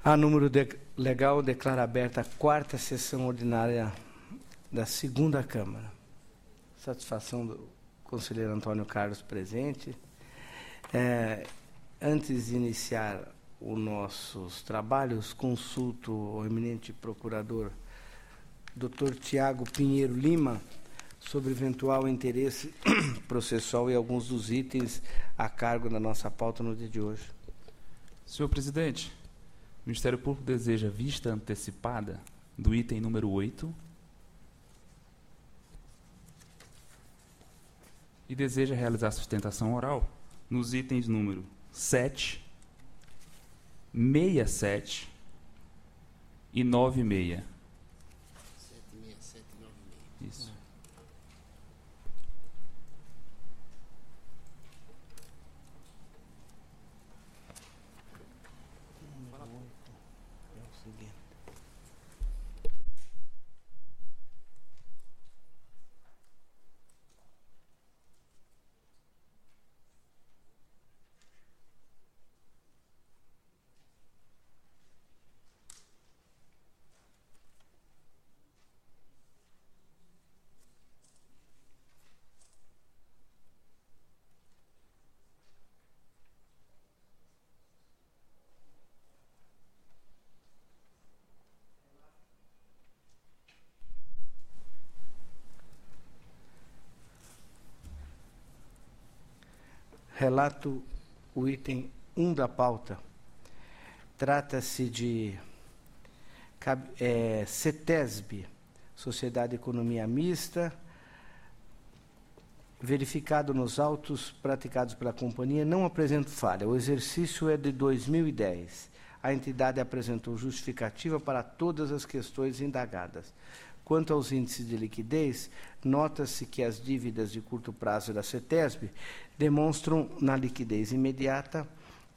A número legal declara aberta a 4ª sessão ordinária da 2ª Câmara. Satisfação do conselheiro Antônio Carlos presente. Antes de iniciar os nossos trabalhos, consulto o eminente procurador Dr. Tiago Pinheiro Lima sobre eventual interesse processual e alguns dos itens a cargo da nossa pauta no dia de hoje. Senhor presidente, o Ministério Público deseja vista antecipada do item número 8 e deseja realizar sustentação oral nos itens número 7, 67 e 96. 767 e 96. Isso. É o seguinte. Relato o item 1 da pauta. Trata-se de CETESB, Sociedade de Economia Mista. Verificado nos autos praticados pela companhia, não apresenta falha. O exercício é de 2010. A entidade apresentou justificativa para todas as questões indagadas. Quanto aos índices de liquidez, nota-se que as dívidas de curto prazo da CETESB demonstram, na liquidez imediata,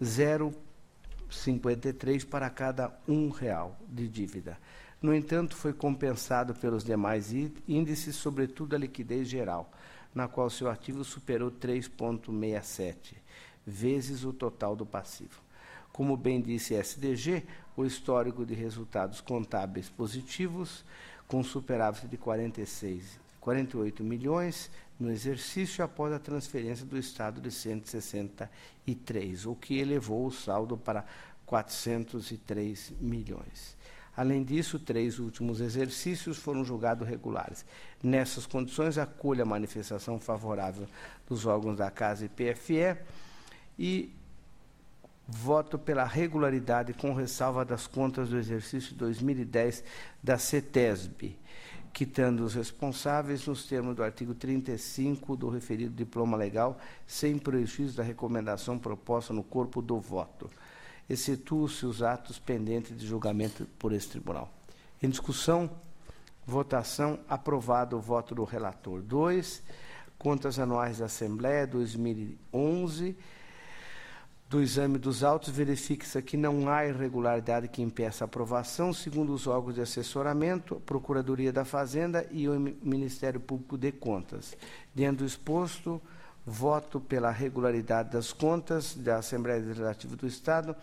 0,53 para cada R$ de dívida. No entanto, foi compensado pelos demais índices, sobretudo a liquidez geral, na qual seu ativo superou 3,67 vezes o total do passivo. Como bem disse a SDG, o histórico de resultados contábeis positivos, com superávit de 48 milhões no exercício após a transferência do Estado de 163, o que elevou o saldo para 403 milhões. Além disso, 3 últimos exercícios foram julgados regulares. Nessas condições, acolho a manifestação favorável dos órgãos da Casa e PFE e voto pela regularidade com ressalva das contas do exercício 2010 da CETESB, quitando os responsáveis nos termos do artigo 35 do referido diploma legal, sem prejuízo da recomendação proposta no corpo do voto. Excetuam-se os atos pendentes de julgamento por esse tribunal. Em discussão, votação, aprovado o voto do relator. 2, contas anuais da Assembleia 2011. Do exame dos autos, verifica-se que não há irregularidade que impeça a aprovação, segundo os órgãos de assessoramento, a Procuradoria da Fazenda e o Ministério Público de Contas. Diante do exposto, voto pela regularidade das contas da Assembleia Legislativa do Estado,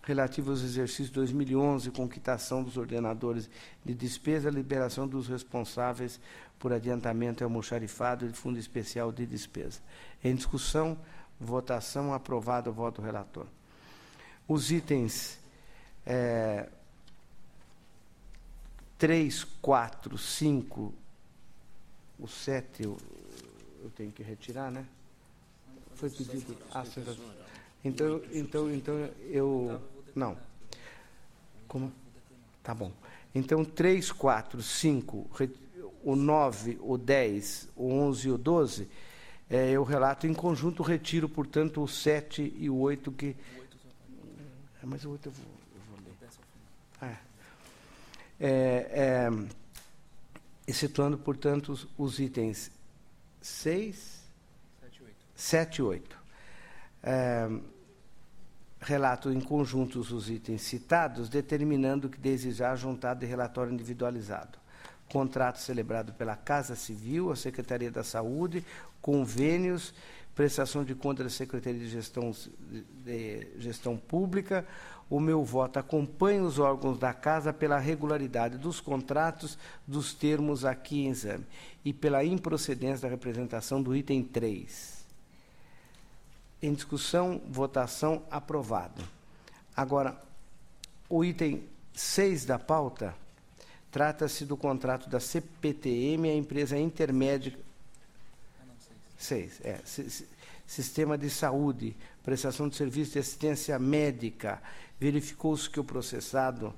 relativo aos exercícios 2011, com quitação dos ordenadores de despesa, liberação dos responsáveis por adiantamento e almoxarifado de fundo especial de despesa. Em discussão, votação, aprovado o voto do relator. Os itens 3, 4, 5, o 7 eu tenho que retirar, né? Foi pedido. Então eu. Não. Como? Tá bom. Então, 3, 4, 5, o 9, o 10, o 11 e o 12. Eu relato em conjunto, retiro, portanto, o 7 e o 8 que... Mas o 8 eu vou ler. Excetuando, portanto, os itens 6, 7 e 8. Relato em conjunto os itens citados, determinando que desde já juntado de relatório individualizado. Contrato celebrado pela Casa Civil, a Secretaria da Saúde, convênios, prestação de contas da Secretaria de Gestão Pública. O meu voto acompanha os órgãos da Casa pela regularidade dos contratos, dos termos aqui em exame e pela improcedência da representação do item 3. Em discussão, votação, aprovado. Agora, o item 6 da pauta trata-se do contrato da CPTM, a empresa intermédia... 6, Sistema de Saúde, prestação de serviço de assistência médica. Verificou-se que o processado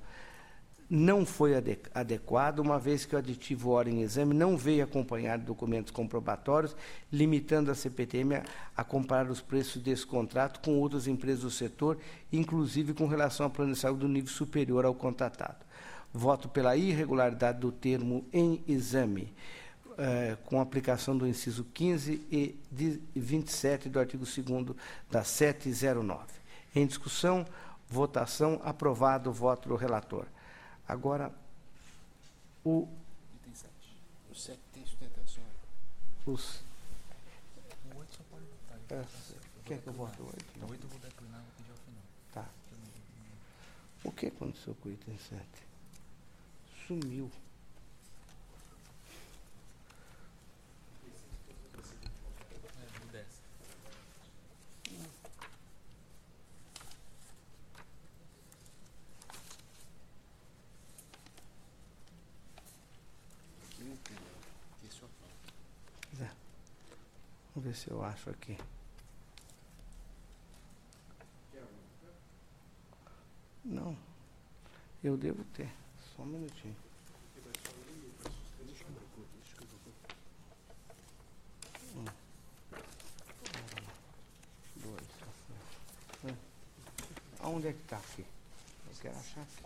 não foi adequado, uma vez que o aditivo ora em exame não veio acompanhado de documentos comprobatórios, limitando a CPTM a comparar os preços desse contrato com outras empresas do setor, inclusive com relação ao plano de saúde do nível superior ao contratado. Voto pela irregularidade do termo em exame, com aplicação do inciso 15 e 27 do artigo 2º da 709. Em discussão, votação, aprovado o voto do relator. Agora, o 7 tem sustentação. O 8 só pode votar. Quer que eu vote o 8? O 8 eu vou declinar, vou pedir ao final. Tá. O que aconteceu com o item 7? Sumiu. Vamos ver se eu acho aqui. Não, eu devo ter. Só um minutinho. Dois. Aonde é que está aqui? Eu quero achar aqui.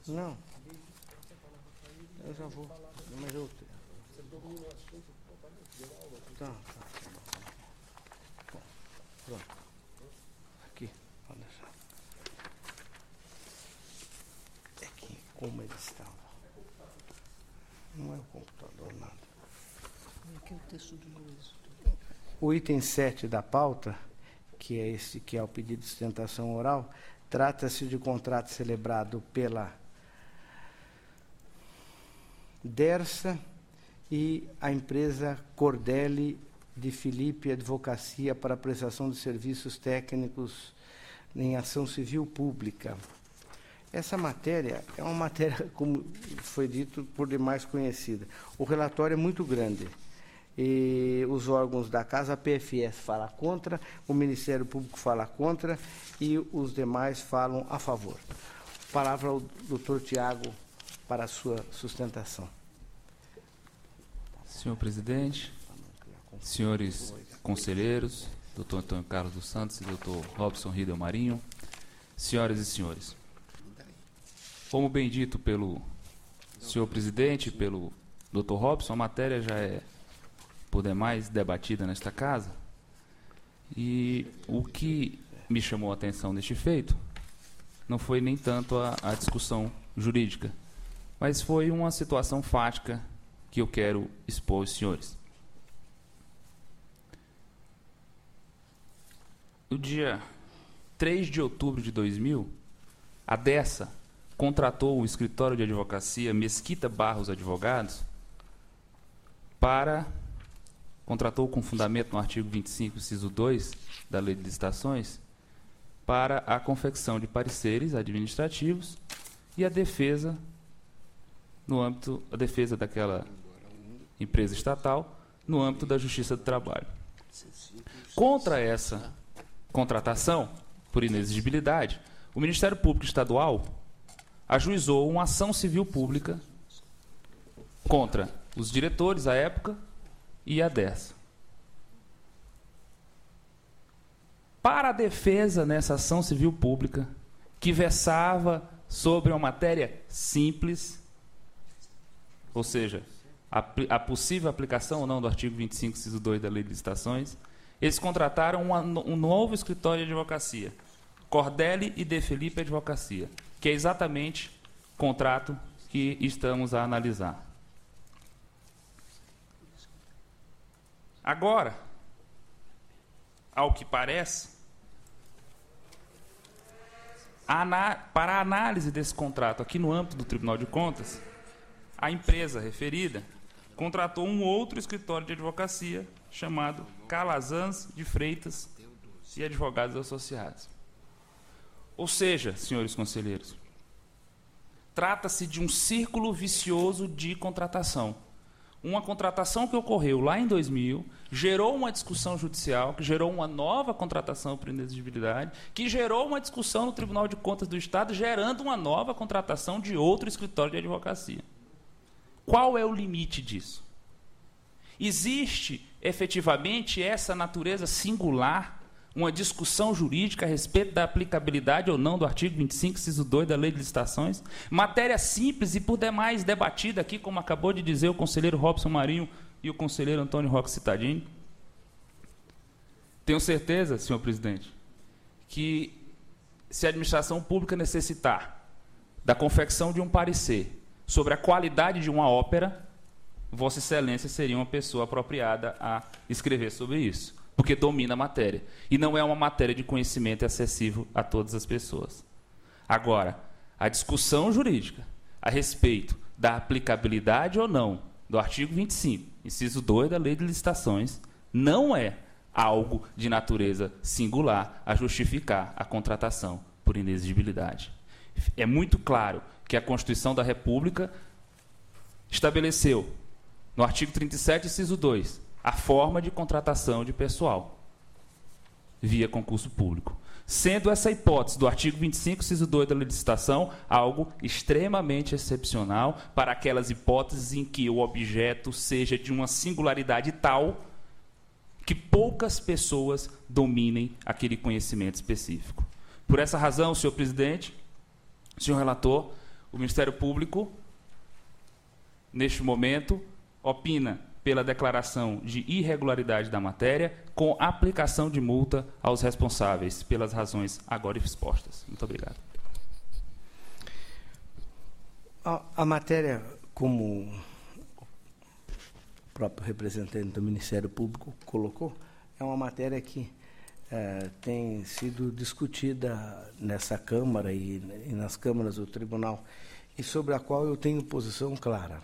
Não. Eu já vou. Mas eu... Tá. Bom, pronto. Aqui. Pode deixar. É que como ele estava. Não é o computador, nada. Aqui é o texto do Luiz. O item 7 da pauta, que é esse que é o pedido de sustentação oral, trata-se de contrato celebrado pela Dersa e a empresa Cordelli de Filipe Advocacia para prestação de serviços técnicos em ação civil pública. Essa matéria é uma matéria, como foi dito, por demais conhecida. O relatório é muito grande. E os órgãos da casa, a PFS fala contra, o Ministério Público fala contra e os demais falam a favor. Palavra ao doutor Tiago para a sua sustentação. Senhor presidente, senhores conselheiros, doutor Antônio Carlos dos Santos e doutor Robson Riedel Marinho, senhoras e senhores. Como bem dito pelo senhor presidente e pelo doutor Robson, a matéria já é por demais debatida nesta casa, e o que me chamou a atenção neste feito não foi nem tanto a discussão jurídica, mas foi uma situação fática que eu quero expor aos senhores. No dia 3 de outubro de 2000, a Dersa contratou o escritório de advocacia Mesquita Barros Advogados contratou com fundamento no artigo 25, inciso 2 da Lei de Licitações, para a confecção de pareceres administrativos e a defesa daquela empresa estatal no âmbito da Justiça do Trabalho. Contra essa contratação, por inexigibilidade, o Ministério Público Estadual ajuizou uma ação civil pública contra os diretores à época e a Dersa. Para a defesa nessa ação civil pública, que versava sobre uma matéria simples, ou seja, a possível aplicação ou não do artigo 25, inciso 2 da Lei de Licitações, eles contrataram um novo escritório de advocacia, Cordelli e De Felipe Advocacia, que é exatamente o contrato que estamos a analisar. Agora, ao que parece, para a análise desse contrato aqui no âmbito do Tribunal de Contas, a empresa referida contratou um outro escritório de advocacia chamado Calazans de Freitas e Advogados Associados. Ou seja, senhores conselheiros, trata-se de um círculo vicioso de contratação. Uma contratação que ocorreu lá em 2000, gerou uma discussão judicial, que gerou uma nova contratação por inexigibilidade, que gerou uma discussão no Tribunal de Contas do Estado, gerando uma nova contratação de outro escritório de advocacia. Qual é o limite disso? Existe, efetivamente, essa natureza singular, uma discussão jurídica a respeito da aplicabilidade ou não do artigo 25, inciso 2 da Lei de Licitações? Matéria simples e, por demais, debatida aqui, como acabou de dizer o conselheiro Robson Marinho e o conselheiro Antônio Roque Cittadini. Tenho certeza, senhor presidente, que se a administração pública necessitar da confecção de um parecer sobre a qualidade de uma ópera, Vossa Excelência seria uma pessoa apropriada a escrever sobre isso, porque domina a matéria. E não é uma matéria de conhecimento acessível a todas as pessoas. Agora, a discussão jurídica a respeito da aplicabilidade ou não do artigo 25, inciso 2 da Lei de Licitações, não é algo de natureza singular a justificar a contratação por inexigibilidade. É muito claro que a Constituição da República estabeleceu, no artigo 37, inciso 2, a forma de contratação de pessoal via concurso público. Sendo essa hipótese do artigo 25, inciso 2 da Lei de Licitação, algo extremamente excepcional para aquelas hipóteses em que o objeto seja de uma singularidade tal que poucas pessoas dominem aquele conhecimento específico. Por essa razão, senhor presidente, senhor relator, o Ministério Público, neste momento, opina pela declaração de irregularidade da matéria, com aplicação de multa aos responsáveis, pelas razões agora expostas. Muito obrigado. A matéria, como o próprio representante do Ministério Público colocou, é uma matéria que tem sido discutida nessa Câmara e nas câmaras do Tribunal, e sobre a qual eu tenho posição clara.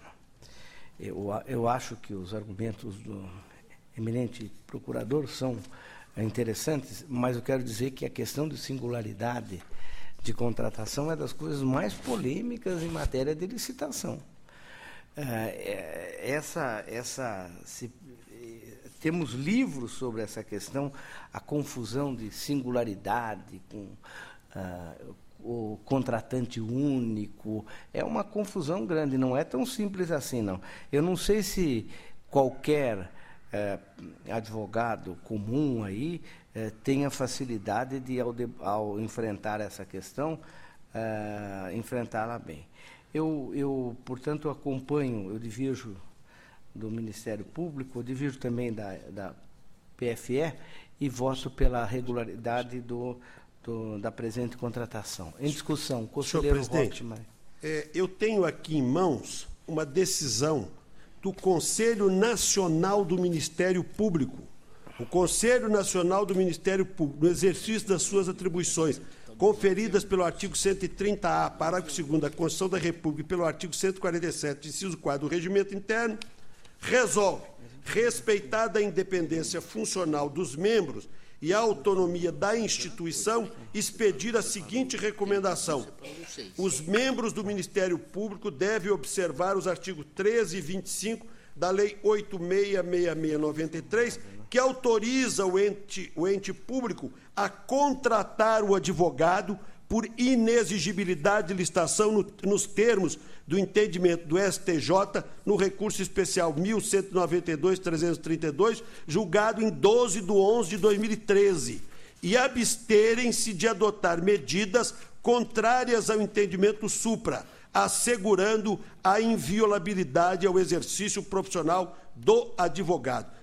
Eu acho que os argumentos do eminente procurador são interessantes, mas eu quero dizer que a questão de singularidade de contratação é das coisas mais polêmicas em matéria de licitação. Temos livros sobre essa questão, a confusão de singularidade com o contratante único, é uma confusão grande, não é tão simples assim, não. Eu não sei se qualquer advogado comum aí tenha facilidade de, ao enfrentar essa questão, enfrentá-la bem. Eu, portanto, acompanho, eu divirjo do Ministério Público, eu divirjo também da PFE e voto pela regularidade da presente contratação. Em discussão, conselheiro Roque. Eu tenho aqui em mãos uma decisão do Conselho Nacional do Ministério Público. O Conselho Nacional do Ministério Público, no exercício das suas atribuições, conferidas pelo artigo 130-A, parágrafo 2º da Constituição da República e pelo artigo 147, inciso 4 do Regimento Interno, resolve, respeitada a independência funcional dos membros e a autonomia da instituição, expedir a seguinte recomendação: os membros do Ministério Público devem observar os artigos 13 e 25 da Lei 8666/93, que autoriza o ente público a contratar o advogado por inexigibilidade de licitação nos termos do entendimento do STJ no recurso especial 1192-332, julgado em 12 de 11 de 2013, e absterem-se de adotar medidas contrárias ao entendimento supra, assegurando a inviolabilidade ao exercício profissional do advogado.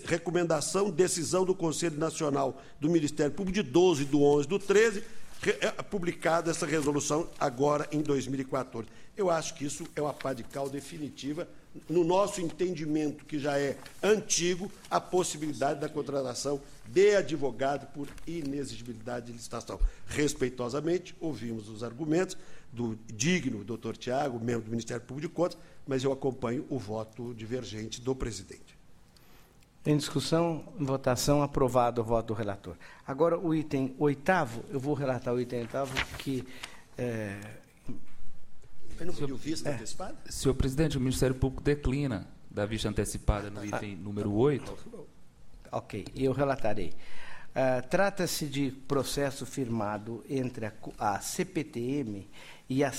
Recomendação, decisão do Conselho Nacional do Ministério Público de 12/11/13, publicada essa resolução agora em 2014. Eu acho que isso é uma pá de cal definitiva, no nosso entendimento, que já é antigo, a possibilidade da contratação de advogado por inexigibilidade de licitação. Respeitosamente, ouvimos os argumentos do digno doutor Tiago, membro do Ministério Público de Contas, mas eu acompanho o voto divergente do presidente. Em discussão, em votação, aprovado o voto do relator. Agora, o item 8º, eu vou relatar o item 8º, que... Eu não pediu vista antecipada? Senhor presidente, o Ministério Público declina da vista antecipada no item número 8. Ok, eu relatarei. Trata-se de processo firmado entre a CPTM e a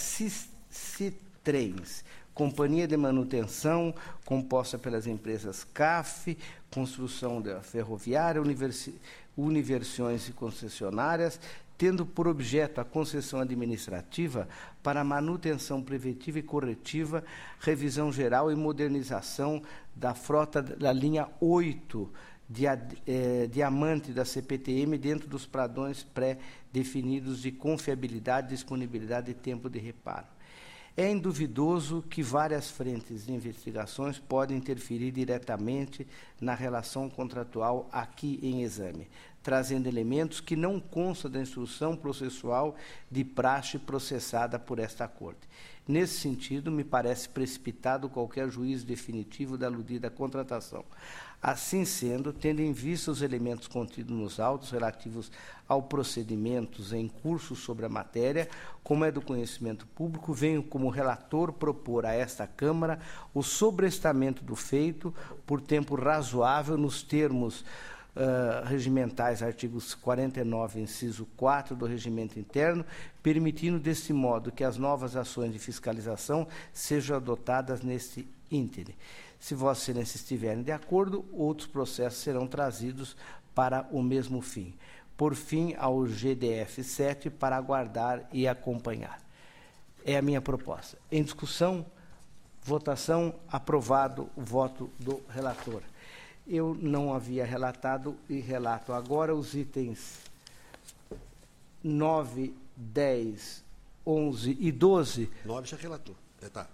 Citrens, Companhia de Manutenção, composta pelas empresas CAF, Construção Ferroviária, Universões e Concessionárias, tendo por objeto a concessão administrativa para manutenção preventiva e corretiva, revisão geral e modernização da frota da linha 8 diamante da CPTM dentro dos padrões pré-definidos de confiabilidade, disponibilidade e tempo de reparo. É induvidoso que várias frentes de investigações podem interferir diretamente na relação contratual aqui em exame, trazendo elementos que não constam da instrução processual de praxe processada por esta Corte. Nesse sentido, me parece precipitado qualquer juízo definitivo da aludida contratação. Assim sendo, tendo em vista os elementos contidos nos autos relativos aos procedimentos em curso sobre a matéria, como é do conhecimento público, venho como relator propor a esta Câmara o sobrestamento do feito por tempo razoável nos termos regimentais, artigos 49, inciso 4 do Regimento Interno, permitindo, desse modo, que as novas ações de fiscalização sejam adotadas neste íntere. Se Vossa Excelência estiverem de acordo, outros processos serão trazidos para o mesmo fim. Por fim, ao GDF 7 para aguardar e acompanhar. É a minha proposta. Em discussão, votação, aprovado o voto do relator. Eu não havia relatado e relato agora os itens 9, 10, 11 e 12. 9 já relatou. Tá.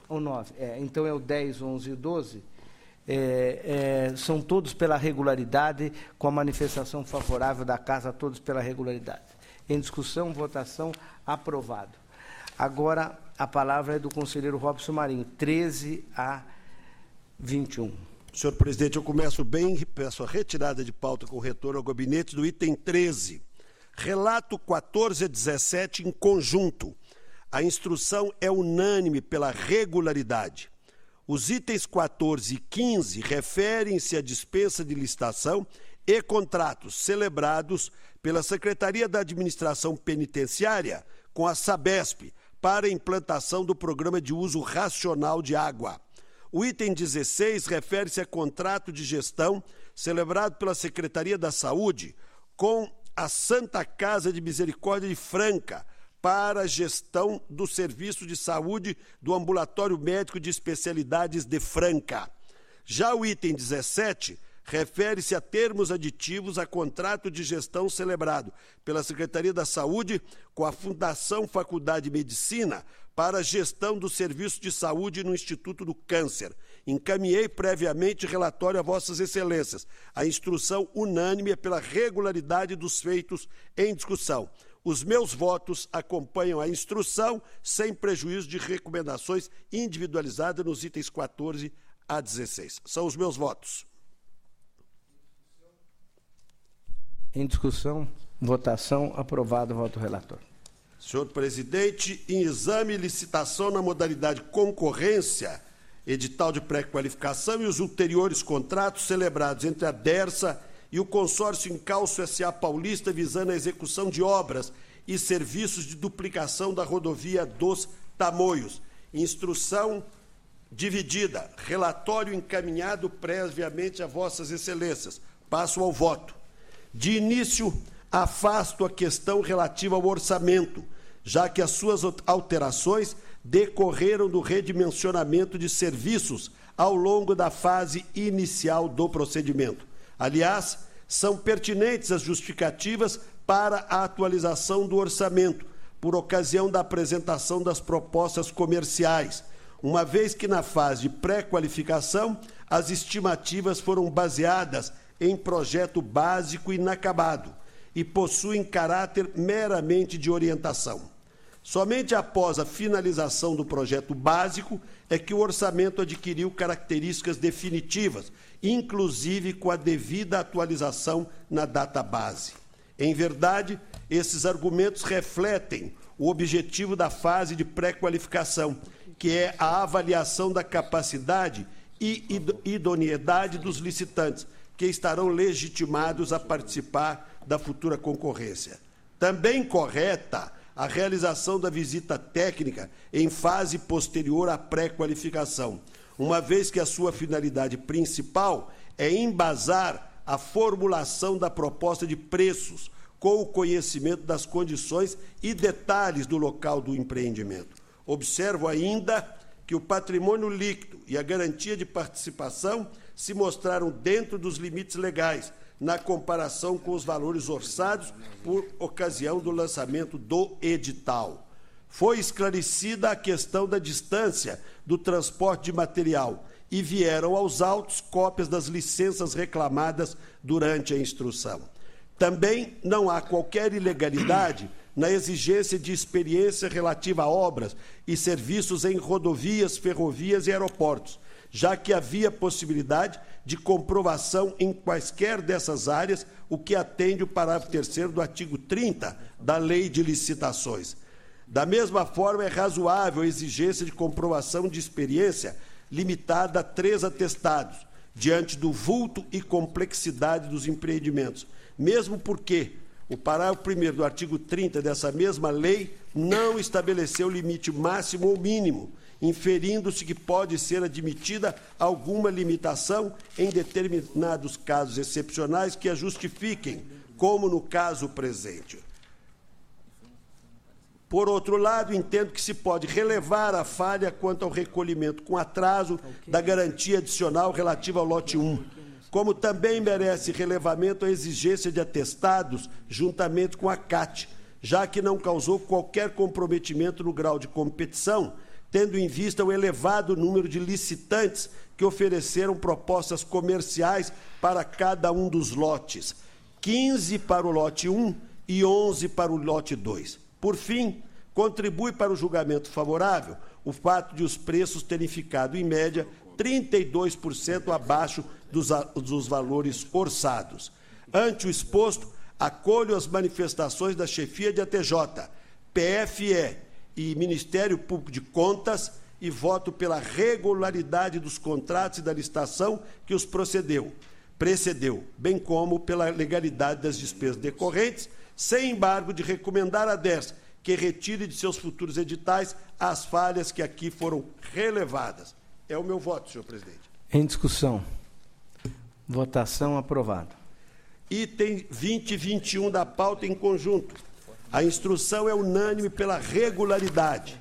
O 9, então é o 10, 11 e 12. São todos pela regularidade, com a manifestação favorável da Casa, todos pela regularidade. Em discussão, votação, aprovado. Agora, a palavra é do conselheiro Robson Marinho, 13 a 21. Senhor presidente, eu começo bem e peço a retirada de pauta com o retorno ao gabinete do item 13. Relato 14 a 17 em conjunto. A instrução é unânime pela regularidade. Os itens 14 e 15 referem-se à dispensa de licitação e contratos celebrados pela Secretaria da Administração Penitenciária com a Sabesp para a implantação do Programa de Uso Racional de Água. O item 16 refere-se a contrato de gestão celebrado pela Secretaria da Saúde com a Santa Casa de Misericórdia de Franca para a gestão do serviço de saúde do Ambulatório Médico de Especialidades de Franca. Já o item 17 refere-se a termos aditivos a contrato de gestão celebrado pela Secretaria da Saúde com a Fundação Faculdade de Medicina para a gestão do serviço de saúde no Instituto do Câncer. Encaminhei previamente relatório a Vossas Excelências. A instrução unânime é pela regularidade dos feitos em discussão. Os meus votos acompanham a instrução, sem prejuízo de recomendações individualizadas nos itens 14 a 16. São os meus votos. Em discussão, votação, aprovado o voto do relator. Senhor presidente, em exame e licitação na modalidade concorrência, edital de pré-qualificação e os ulteriores contratos celebrados entre a DERSA e o consórcio Encalço S.A. Paulista visando a execução de obras e serviços de duplicação da rodovia dos Tamoios. Instrução dividida. Relatório encaminhado previamente a Vossas Excelências. Passo ao voto. De início, afasto a questão relativa ao orçamento, já que as suas alterações decorreram do redimensionamento de serviços ao longo da fase inicial do procedimento. Aliás, são pertinentes as justificativas para a atualização do orçamento, por ocasião da apresentação das propostas comerciais, uma vez que na fase de pré-qualificação as estimativas foram baseadas em projeto básico inacabado e possuem caráter meramente de orientação. Somente após a finalização do projeto básico é que o orçamento adquiriu características definitivas, inclusive com a devida atualização na data base. Em verdade, esses argumentos refletem o objetivo da fase de pré-qualificação, que é a avaliação da capacidade e idoneidade dos licitantes, que estarão legitimados a participar da futura concorrência. Também correta a realização da visita técnica em fase posterior à pré-qualificação, uma vez que a sua finalidade principal é embasar a formulação da proposta de preços com o conhecimento das condições e detalhes do local do empreendimento. Observo ainda que o patrimônio líquido e a garantia de participação se mostraram dentro dos limites legais, na comparação com os valores orçados por ocasião do lançamento do edital. Foi esclarecida a questão da distância do transporte de material e vieram aos autos cópias das licenças reclamadas durante a instrução. Também não há qualquer ilegalidade na exigência de experiência relativa a obras e serviços em rodovias, ferrovias e aeroportos, já que havia possibilidade de comprovação em quaisquer dessas áreas, o que atende o parágrafo 3º do artigo 30 da Lei de Licitações. Da mesma forma, é razoável a exigência de comprovação de experiência limitada a 3 atestados, diante do vulto e complexidade dos empreendimentos, mesmo porque o parágrafo 1º do artigo 30 dessa mesma lei não estabeleceu limite máximo ou mínimo, inferindo-se que pode ser admitida alguma limitação em determinados casos excepcionais que a justifiquem, como no caso presente. Por outro lado, entendo que se pode relevar a falha quanto ao recolhimento com atraso da garantia adicional relativa ao lote 1, como também merece relevamento a exigência de atestados juntamente com a CAT, já que não causou qualquer comprometimento no grau de competição, tendo em vista o elevado número de licitantes que ofereceram propostas comerciais para cada um dos lotes, 15 para o lote 1 e 11 para o lote 2. Por fim, contribui para o julgamento favorável o fato de os preços terem ficado, em média, 32% abaixo dos valores orçados. Ante o exposto, acolho as manifestações da chefia de ATJ, PFE e Ministério Público de Contas e voto pela regularidade dos contratos e da licitação que os precedeu, bem como pela legalidade das despesas decorrentes, sem embargo de recomendar a DERS que retire de seus futuros editais as falhas que aqui foram relevadas. É o meu voto, senhor presidente. Em discussão. Votação aprovada. Item 20 e 21 da pauta em conjunto. A instrução é unânime pela regularidade.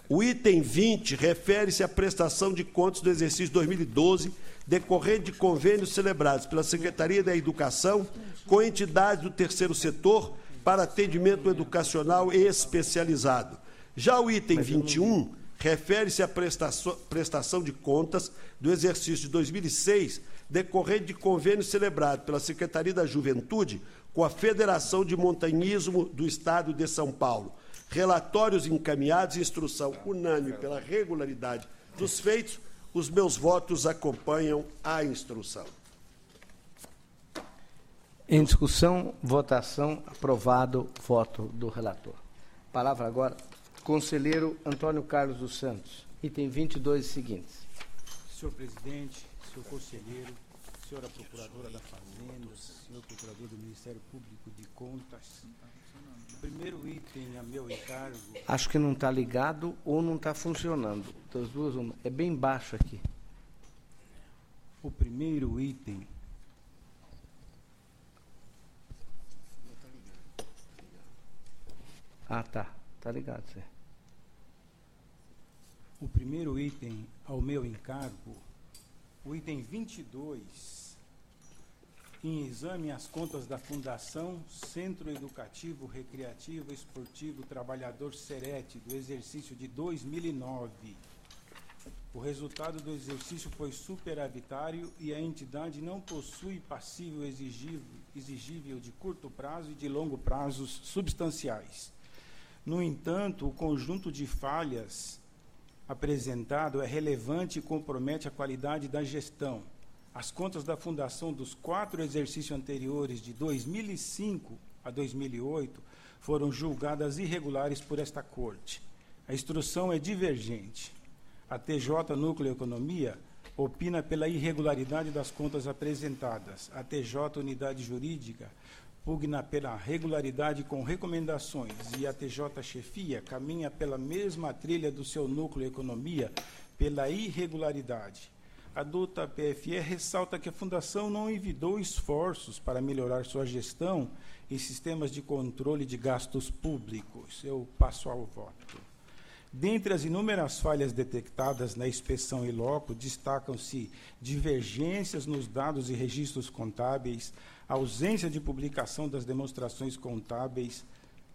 O item 20 refere-se à prestação de contas do exercício 2012, decorrente de convênios celebrados pela Secretaria da Educação com entidades do terceiro setor para atendimento educacional especializado. Já o item 21 refere-se à prestação de contas do exercício de 2006, decorrente de convênio celebrado pela Secretaria da Juventude com a Federação de Montanhismo do Estado de São Paulo. Relatórios encaminhados e instrução unânime pela regularidade dos feitos, os meus votos acompanham a instrução. Em discussão, votação, aprovado, voto do relator. Palavra agora, conselheiro Antônio Carlos dos Santos, item 22 e seguintes. Senhor presidente, senhor conselheiro, senhora procuradora da Fazenda, senhor procurador do Ministério Público de Contas, o primeiro item a meu encargo... Acho que não está ligado ou não está funcionando. Das duas, uma. É bem baixo aqui. O primeiro item... Ah, tá. Tá ligado, Zé. O primeiro item ao meu encargo, o item 22, em exame às contas da Fundação Centro Educativo, Recreativo, Esportivo, Trabalhador Serete, do exercício de 2009. O resultado do exercício foi superavitário e a entidade não possui passivo exigível de curto prazo e de longo prazo substanciais. No entanto, o conjunto de falhas apresentado é relevante e compromete a qualidade da gestão. As contas da Fundação dos 4 exercícios anteriores, de 2005 a 2008, foram julgadas irregulares por esta Corte. A instrução é divergente. A TJ Núcleo Economia opina pela irregularidade das contas apresentadas. A TJ Unidade Jurídica pugna pela regularidade com recomendações e a TJ Chefia caminha pela mesma trilha do seu Núcleo Economia pela irregularidade. A Duta PFE ressalta que a Fundação não envidou esforços para melhorar sua gestão e sistemas de controle de gastos públicos. Eu passo ao voto. Dentre as inúmeras falhas detectadas na inspeção in loco, destacam-se divergências nos dados e registros contábeis, ausência de publicação das demonstrações contábeis,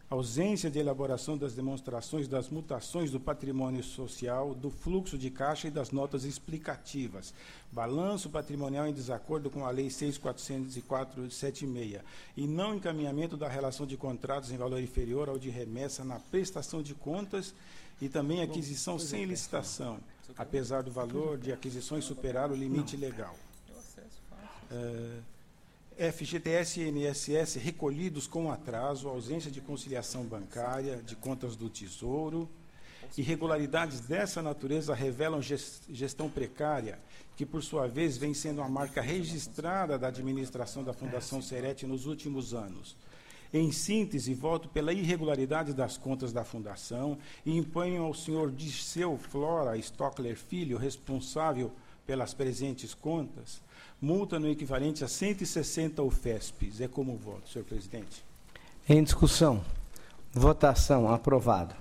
ausência de elaboração das demonstrações das mutações do patrimônio social, do fluxo de caixa e das notas explicativas, balanço patrimonial em desacordo com a Lei 6.404/76 e não encaminhamento da relação de contratos em valor inferior ao de remessa na prestação de contas e também aquisição sem licitação, apesar do valor de aquisições superar o limite legal. FGTS e INSS recolhidos com atraso, ausência de conciliação bancária, de contas do Tesouro. Irregularidades dessa natureza revelam gestão precária, que, por sua vez, vem sendo a marca registrada da administração da Fundação Serete nos últimos anos. Em síntese, voto pela irregularidade das contas da Fundação e imponho ao senhor Dirceu Flora Stockler Filho, responsável pelas presentes contas, multa no equivalente a 160 UFESPs. É como voto, senhor presidente. Em discussão. Votação. Aprovado.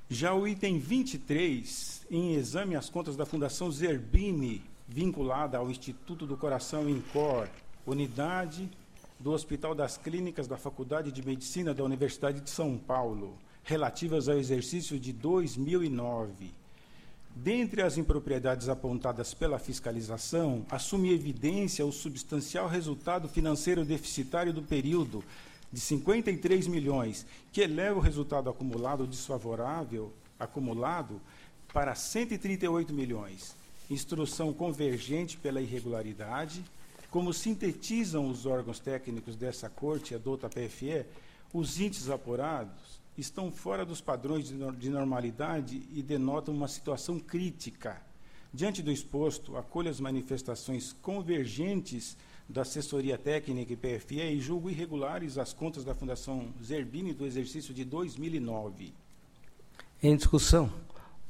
Já o item 23, em exame às contas da Fundação Zerbini, vinculada ao Instituto do Coração INCOR, unidade do Hospital das Clínicas da Faculdade de Medicina da Universidade de São Paulo, relativas ao exercício de 2009. Dentre as impropriedades apontadas pela fiscalização, assume evidência o substancial resultado financeiro deficitário do período, de 53 milhões, que eleva o resultado acumulado desfavorável, acumulado, para 138 milhões. Instrução convergente pela irregularidade. Como sintetizam os órgãos técnicos dessa Corte, a Douta PFE, os índices apurados estão fora dos padrões de normalidade e denotam uma situação crítica. Diante do exposto, acolho as manifestações convergentes da assessoria técnica e PFE e julgo irregulares as contas da Fundação Zerbini do exercício de 2009. Em discussão.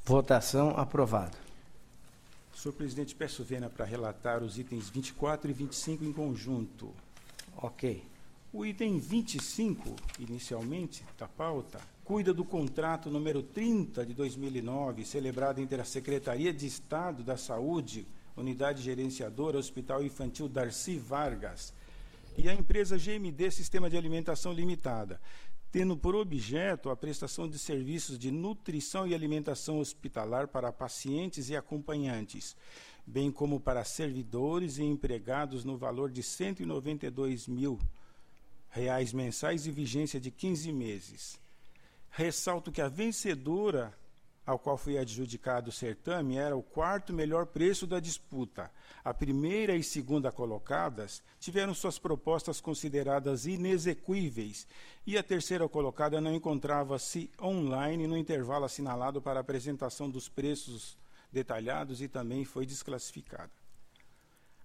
Votação. Aprovado. Senhor presidente, peço vênia para relatar os itens 24 e 25 em conjunto. Ok. O item 25, inicialmente, da pauta, cuida do contrato número 30 de 2009, celebrado entre a Secretaria de Estado da Saúde, Unidade Gerenciadora Hospital Infantil Darcy Vargas, e a empresa GMD Sistema de Alimentação Limitada, tendo por objeto a prestação de serviços de nutrição e alimentação hospitalar para pacientes e acompanhantes, bem como para servidores e empregados no valor de R$ 192 mil mensais e vigência de 15 meses. Ressalto que a vencedora ao qual foi adjudicado o certame era o 4º melhor preço da disputa. A primeira e segunda colocadas tiveram suas propostas consideradas inexequíveis e a terceira colocada não encontrava-se online no intervalo assinalado para a apresentação dos preços detalhados e também foi desclassificada.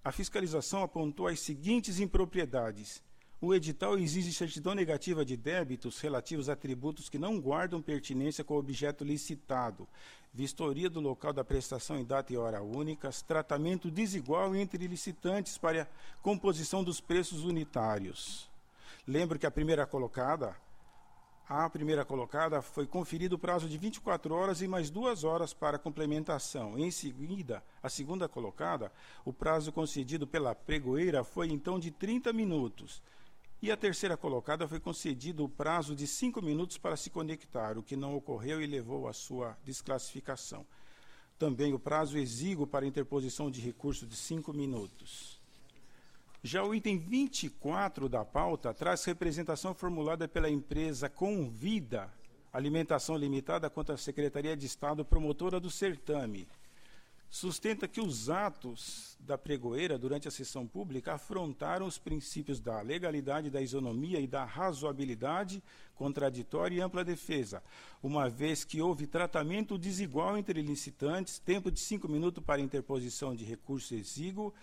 A fiscalização apontou as seguintes impropriedades. O edital exige certidão negativa de débitos relativos a tributos que não guardam pertinência com o objeto licitado, vistoria do local da prestação em data e hora únicas, tratamento desigual entre licitantes para a composição dos preços unitários. Lembro que a primeira colocada à primeira colocada foi conferido o prazo de 24 horas e mais 2 horas para complementação. Em seguida, a segunda colocada, o prazo concedido pela pregoeira foi então de 30 minutos. E a terceira colocada foi concedido o prazo de 5 minutos para se conectar, o que não ocorreu e levou à sua desclassificação. Também o prazo exíguo para interposição de recurso de 5 minutos. Já o item 24 da pauta traz representação formulada pela empresa Convida Alimentação Limitada contra a Secretaria de Estado promotora do certame. Sustenta que os atos da pregoeira durante a sessão pública afrontaram os princípios da legalidade, da isonomia e da razoabilidade, contraditória e ampla defesa, uma vez que houve tratamento desigual entre licitantes, tempo de 5 minutos para interposição de recurso exíguo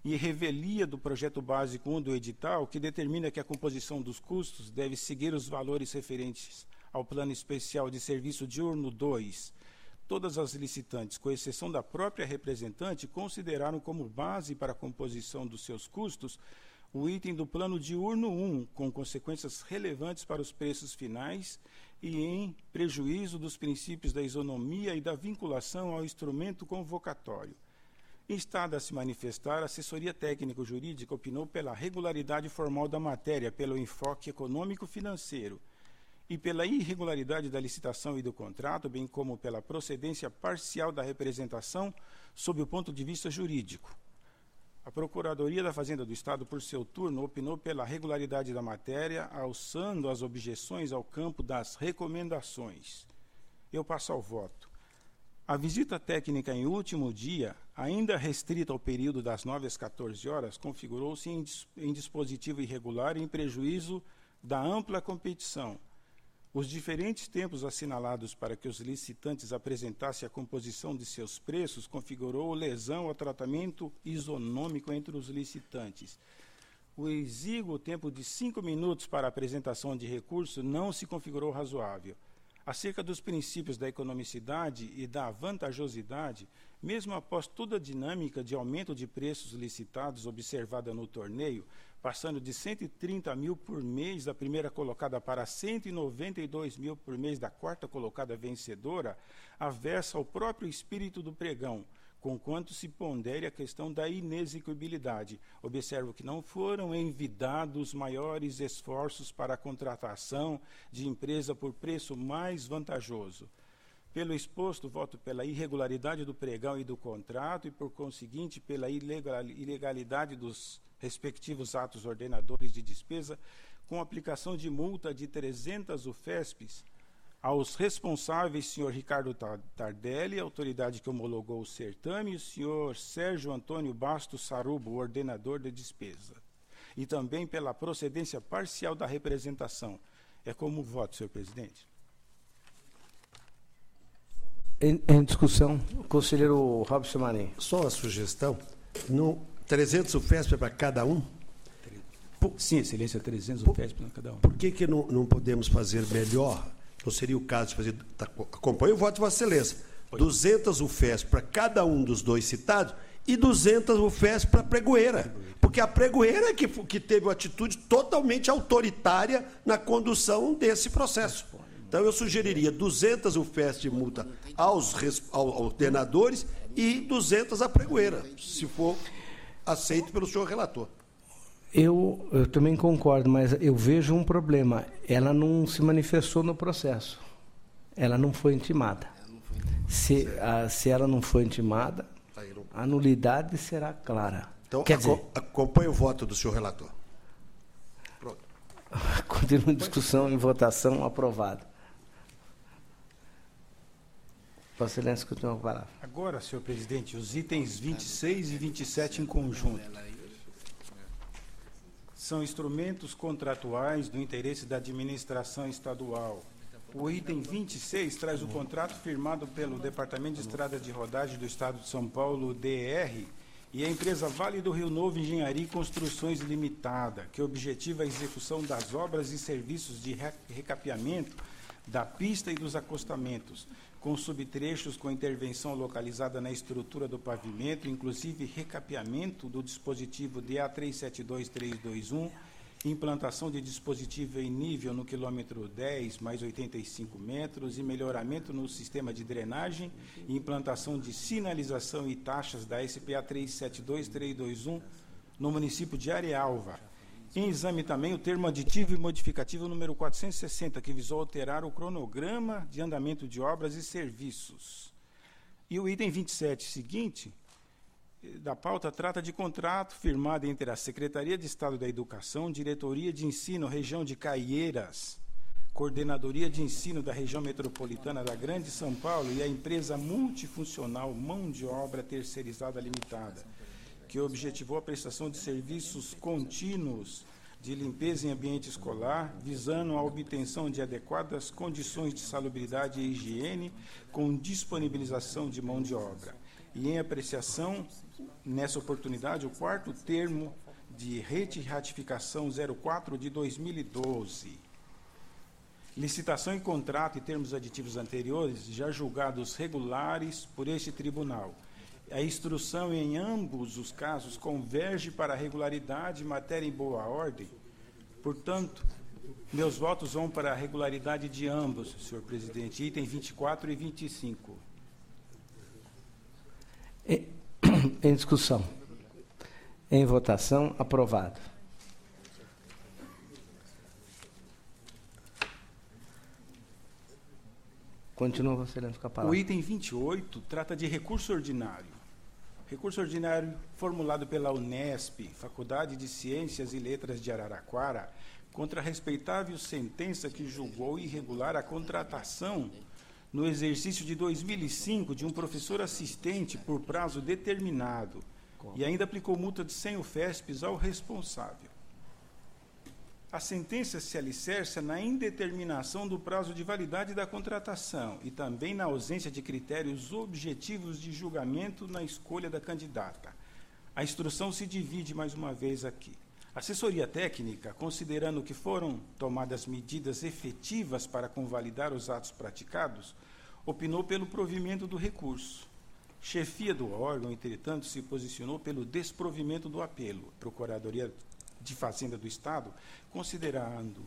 e revelia do projeto básico 1 do edital, que determina que a composição dos custos deve seguir os valores referentes ao Plano Especial de Serviço Diurno 2. Todas as licitantes, com exceção da própria representante, consideraram como base para a composição dos seus custos o item do Plano Diurno 1, com consequências relevantes para os preços finais e em prejuízo dos princípios da isonomia e da vinculação ao instrumento convocatório. Instada a se manifestar, a assessoria técnico-jurídica opinou pela regularidade formal da matéria, pelo enfoque econômico-financeiro e pela irregularidade da licitação e do contrato, bem como pela procedência parcial da representação sob o ponto de vista jurídico. A Procuradoria da Fazenda do Estado, por seu turno, opinou pela regularidade da matéria, alçando as objeções ao campo das recomendações. Eu passo ao voto. A visita técnica em último dia, ainda restrita ao período das 9 às 14 horas, configurou-se em dispositivo irregular e em prejuízo da ampla competição. Os diferentes tempos assinalados para que os licitantes apresentassem a composição de seus preços configurou lesão ao tratamento isonômico entre os licitantes. O exíguo tempo de 5 minutos para a apresentação de recurso não se configurou razoável. Acerca dos princípios da economicidade e da vantajosidade, mesmo após toda a dinâmica de aumento de preços licitados observada no torneio, passando de 130 mil por mês da primeira colocada para 192 mil por mês da quarta colocada vencedora, aversa ao próprio espírito do pregão, conquanto se pondere a questão da inexequibilidade. Observo que não foram envidados maiores esforços para a contratação de empresa por preço mais vantajoso. Pelo exposto, voto pela irregularidade do pregão e do contrato e, por conseguinte, pela ilegalidade dos respectivos atos ordenadores de despesa, com aplicação de multa de 300 UFESPs aos responsáveis, senhor Ricardo Tardelli, autoridade que homologou o certame, e o senhor Sérgio Antônio Bastos Sarubo, ordenador de despesa. E também pela procedência parcial da representação. É como voto, senhor presidente. Em discussão, o conselheiro Robson Marinho. Só uma sugestão. No 300 UFESP para cada um? Sim, excelência, 300 UFESP para cada um. Por que não podemos fazer melhor? Não seria o caso de fazer... Acompanhe o voto de Vossa Excelência. 200 UFESP para cada um dos dois citados e 200 UFESP para a pregoeira. Porque a pregoeira é que teve uma atitude totalmente autoritária na condução desse processo. Então, eu sugeriria 200 UFESP de multa aos ordenadores e 200 à pregoeira, se for aceito pelo senhor relator. Eu também concordo, mas eu vejo um problema. Ela não se manifestou no processo. Ela não foi intimada. Se ela não foi intimada, a nulidade será clara. Então, acompanhe o voto do senhor relator. Pronto. Continua em discussão, em votação, aprovado. Vossa Excelência, continua com a palavra. Agora, senhor presidente, os itens 26 e 27 em conjunto. São instrumentos contratuais do interesse da administração estadual. O item 26 traz o contrato firmado pelo Departamento de Estradas de Rodagem do Estado de São Paulo, DR, e a empresa Vale do Rio Novo Engenharia e Construções Limitada, que objetiva a execução das obras e serviços de recapeamento da pista e dos acostamentos, com subtrechos com intervenção localizada na estrutura do pavimento, inclusive recapeamento do dispositivo DA 372321, implantação de dispositivo em nível no quilômetro 10 mais 85 metros e melhoramento no sistema de drenagem e implantação de sinalização e taxas da SPA 372321 no município de Arealva. Em exame também o termo aditivo e modificativo número 460, que visou alterar o cronograma de andamento de obras e serviços. E o item 27 seguinte da pauta trata de contrato firmado entre a Secretaria de Estado da Educação, Diretoria de Ensino, Região de Caieiras, Coordenadoria de Ensino da Região Metropolitana da Grande São Paulo e a empresa multifuncional Mão de Obra Terceirizada Limitada, que objetivou a prestação de serviços contínuos de limpeza em ambiente escolar, visando a obtenção de adequadas condições de salubridade e higiene, com disponibilização de mão de obra. E em apreciação, nessa oportunidade, o quarto termo de retificação 04 de 2012. Licitação e contrato e termos aditivos anteriores, já julgados regulares por este tribunal. A instrução em ambos os casos converge para a regularidade e matéria em boa ordem. Portanto, meus votos vão para a regularidade de ambos, senhor presidente, item 24 e 25. Em discussão. Em votação, aprovado. Continua, Vossa Excelência, com a palavra. O item 28 trata de recurso ordinário. Recurso ordinário formulado pela Unesp, Faculdade de Ciências e Letras de Araraquara, contra a respeitável sentença que julgou irregular a contratação no exercício de 2005 de um professor assistente por prazo determinado e ainda aplicou multa de 100 UFESPs ao responsável. A sentença se alicerça na indeterminação do prazo de validade da contratação e também na ausência de critérios objetivos de julgamento na escolha da candidata. A instrução se divide mais uma vez aqui. A assessoria técnica, considerando que foram tomadas medidas efetivas para convalidar os atos praticados, opinou pelo provimento do recurso. Chefia do órgão, entretanto, se posicionou pelo desprovimento do apelo. Procuradoria de Fazenda do Estado, considerando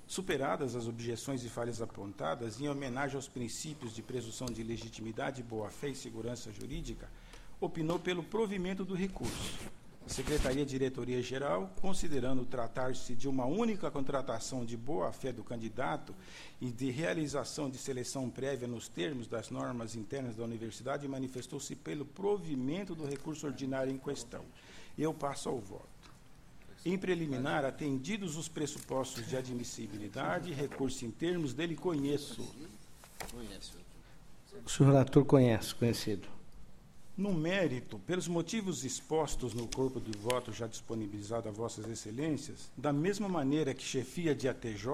superadas as objeções e falhas apontadas, em homenagem aos princípios de presunção de legitimidade, boa-fé e segurança jurídica, opinou pelo provimento do recurso. A Secretaria de Diretoria Geral, considerando tratar-se de uma única contratação de boa-fé do candidato e de realização de seleção prévia nos termos das normas internas da universidade, manifestou-se pelo provimento do recurso ordinário em questão. Eu passo ao voto. Em preliminar, atendidos os pressupostos de admissibilidade, recurso em termos dele conheço. O senhor relator conhecido. No mérito, pelos motivos expostos no corpo do voto já disponibilizado a vossas excelências, da mesma maneira que chefia de ATJ,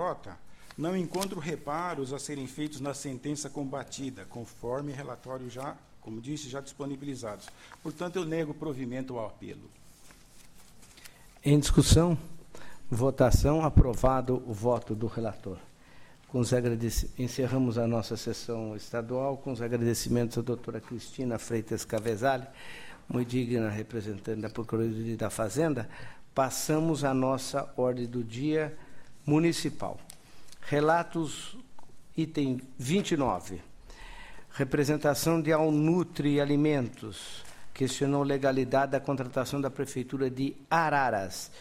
não encontro reparos a serem feitos na sentença combatida, conforme relatório já, como disse, já disponibilizados. Portanto, eu nego provimento ao apelo. Em discussão, votação, aprovado o voto do relator. Encerramos a nossa sessão estadual com os agradecimentos à doutora Cristina Freitas Cavezali, muito digna representante da Procuradoria da Fazenda. Passamos à nossa ordem do dia municipal. Relatos, item 29. Representação de Alnutri Alimentos. Questionou legalidade da contratação da Prefeitura de Araras.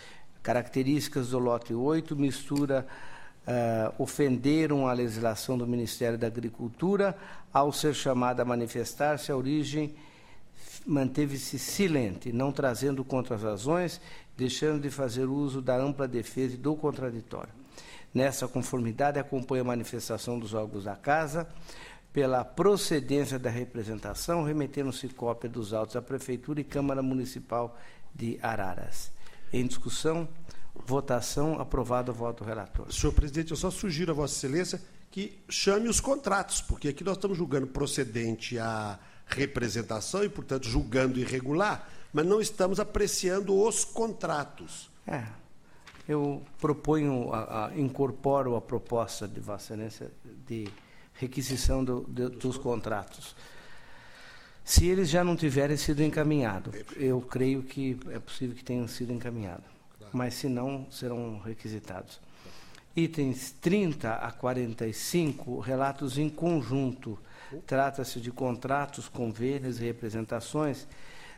Características do lote 8, mistura, ofenderam a legislação do Ministério da Agricultura. Ao ser chamada a manifestar-se, a origem manteve-se silente, não trazendo contrarrazões, deixando de fazer uso da ampla defesa e do contraditório. Nessa conformidade, acompanha a manifestação dos órgãos da Casa, pela procedência da representação, remetendo-se cópia dos autos à Prefeitura e Câmara Municipal de Araras. Em discussão, votação, aprovado o voto do relator. Senhor presidente, eu só sugiro a Vossa Excelência que chame os contratos, porque aqui nós estamos julgando procedente a representação e, portanto, julgando irregular, mas não estamos apreciando os contratos. Eu proponho, incorporo a proposta de Vossa Excelência de requisição dos contratos. Se eles já não tiverem sido encaminhados, eu creio que é possível que tenham sido encaminhados. Claro. mas se não, serão requisitados. Itens 30 a 45, relatos em conjunto. Trata-se de contratos, convênios e representações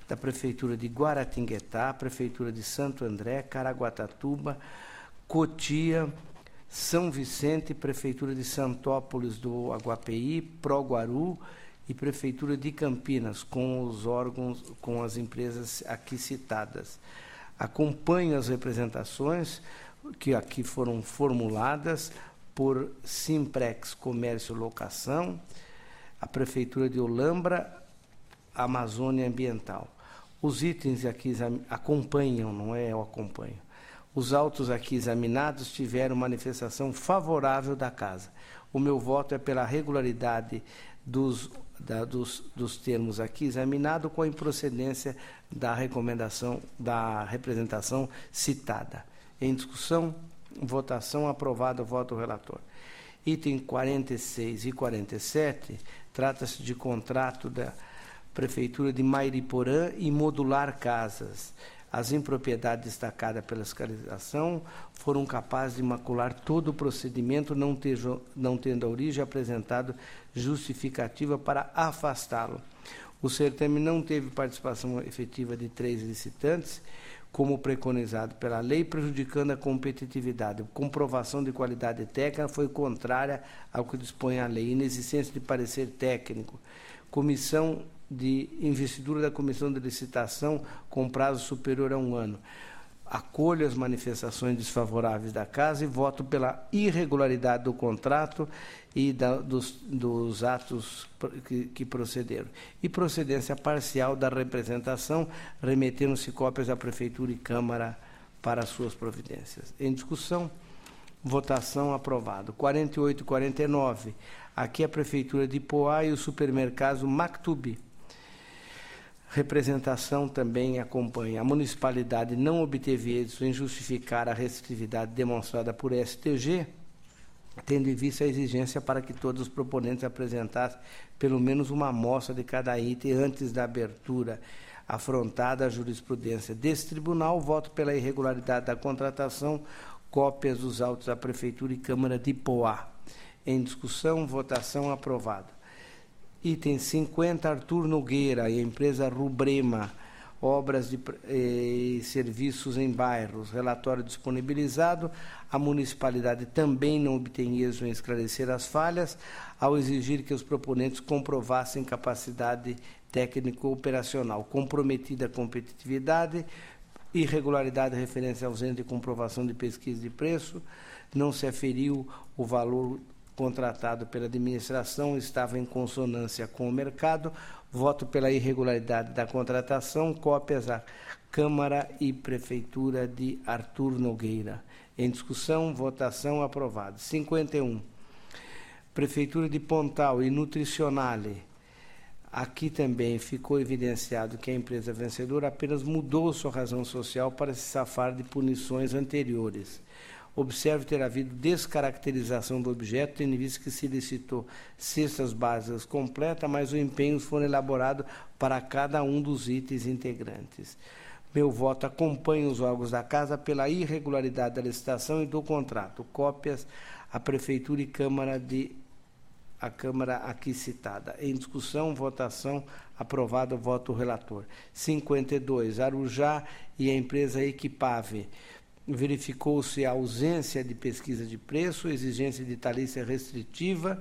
da Prefeitura de Guaratinguetá, Prefeitura de Santo André, Caraguatatuba, Cotia, São Vicente, Prefeitura de Santópolis do Aguapeí, Proguaru e Prefeitura de Campinas, com os órgãos, com as empresas aqui citadas. Acompanho as representações que aqui foram formuladas por Simprex Comércio e Locação, a Prefeitura de Olambra, Amazônia Ambiental. Os itens aqui acompanham, não é eu acompanho. Os autos aqui examinados tiveram manifestação favorável da Casa. O meu voto é pela regularidade dos termos aqui examinados com a improcedência da recomendação da representação citada. Em discussão, votação, aprovado, voto do relator. Item 46 e 47, trata-se de contrato da Prefeitura de Mairiporã e Modular Casas. As impropriedades destacadas pela fiscalização foram capazes de macular todo o procedimento, não tendo a origem apresentado justificativa para afastá-lo. O certame não teve participação efetiva de 3 licitantes, como preconizado pela lei, prejudicando a competitividade. A comprovação de qualidade técnica foi contrária ao que dispõe a lei. Inexistência de parecer técnico. Comissão de investidura da Comissão de Licitação com prazo superior a 1 ano. Acolho as manifestações desfavoráveis da Casa e voto pela irregularidade do contrato e dos atos que procederam. E procedência parcial da representação, remetendo-se cópias à Prefeitura e Câmara para suas providências. Em discussão, votação, aprovado. 48 e 49. Aqui a Prefeitura de Poá e o supermercado Mactubi. Representação também acompanha. A municipalidade não obteve êxito em justificar a restritividade demonstrada por STG, tendo em vista a exigência para que todos os proponentes apresentassem pelo menos uma amostra de cada item antes da abertura, afrontada a jurisprudência desse tribunal. Voto pela irregularidade da contratação, cópias dos autos da Prefeitura e Câmara de Poá. Em discussão, votação, aprovado. Item 50, Arthur Nogueira e a empresa Rubrema, obras e serviços em bairros. Relatório disponibilizado. A municipalidade também não obtém êxito em esclarecer as falhas, ao exigir que os proponentes comprovassem capacidade técnico-operacional, comprometida a competitividade, irregularidade referência ausente de comprovação de pesquisa de preço, não se aferiu o valor contratado pela administração, estava em consonância com o mercado. Voto pela irregularidade da contratação, cópias à Câmara e Prefeitura de Arthur Nogueira. Em discussão, votação, aprovado. 51. Prefeitura de Pontal e Nutricionale. Aqui também ficou evidenciado que a empresa vencedora apenas mudou sua razão social para se safar de punições anteriores. Observe ter havido descaracterização do objeto, tendo em vista que se licitou cestas básicas completas, mas os empenhos foram elaborados para cada um dos itens integrantes. Meu voto acompanha os órgãos da Casa pela irregularidade da licitação e do contrato. Cópias à Prefeitura e Câmara a Câmara aqui citada. Em discussão, votação, aprovado, voto do relator. 52, Arujá e a empresa Equipave. Verificou-se a ausência de pesquisa de preço, exigência de talícia restritiva.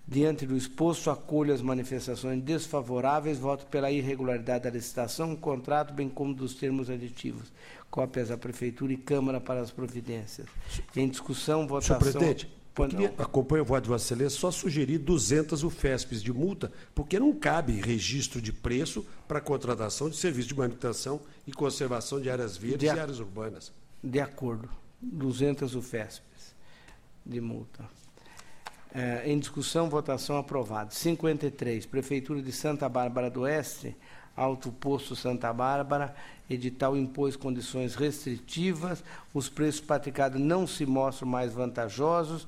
Diante do exposto, acolho as manifestações desfavoráveis, voto pela irregularidade da licitação, contrato, bem como dos termos aditivos. Cópias à Prefeitura e Câmara para as providências. Em discussão, votação... Senhor presidente, acompanho o voto de Vossa Excelência, só sugerir 200 UFESPs de multa, porque não cabe registro de preço para contratação de serviço de manutenção e conservação de áreas verdes e áreas urbanas. De acordo. 200 UFESPs de multa. Em discussão, votação, aprovado. 53, Prefeitura de Santa Bárbara do Oeste, Alto Posto Santa Bárbara, edital impôs condições restritivas, os preços praticados não se mostram mais vantajosos.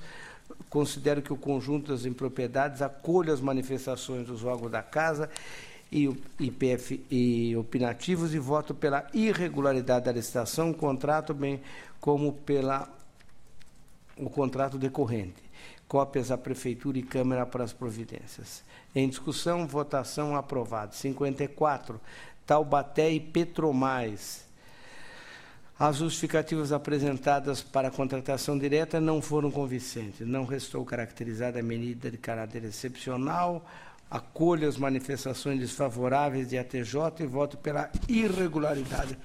Considero que o conjunto das impropriedades acolhe as manifestações dos órgãos da Casa e opinativos, e voto pela irregularidade da licitação, contrato, bem como o contrato decorrente. Cópias à Prefeitura e Câmara para as providências. Em discussão, votação, aprovado. 54, Taubaté e Petromais. As justificativas apresentadas para a contratação direta não foram convincentes. Não restou caracterizada a medida de caráter excepcional. Acolho as manifestações desfavoráveis de ATJ e voto pela irregularidade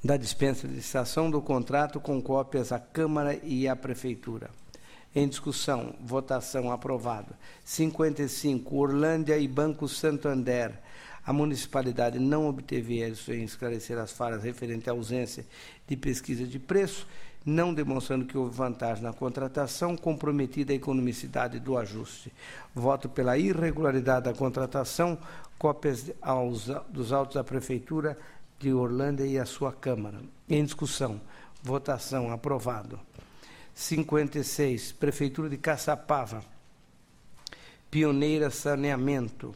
da dispensa de licitação do contrato com cópias à Câmara e à Prefeitura. Em discussão, votação, aprovado. 55, Orlândia e Banco Santander. A municipalidade não obteve êxito em esclarecer as falhas referentes à ausência de pesquisa de preço, não demonstrando que houve vantagem na contratação, comprometida a economicidade do ajuste. Voto pela irregularidade da contratação, cópias dos autos da Prefeitura de Orlândia e a sua Câmara. Em discussão, votação, aprovado. 56, Prefeitura de Caçapava, Pioneira Saneamento.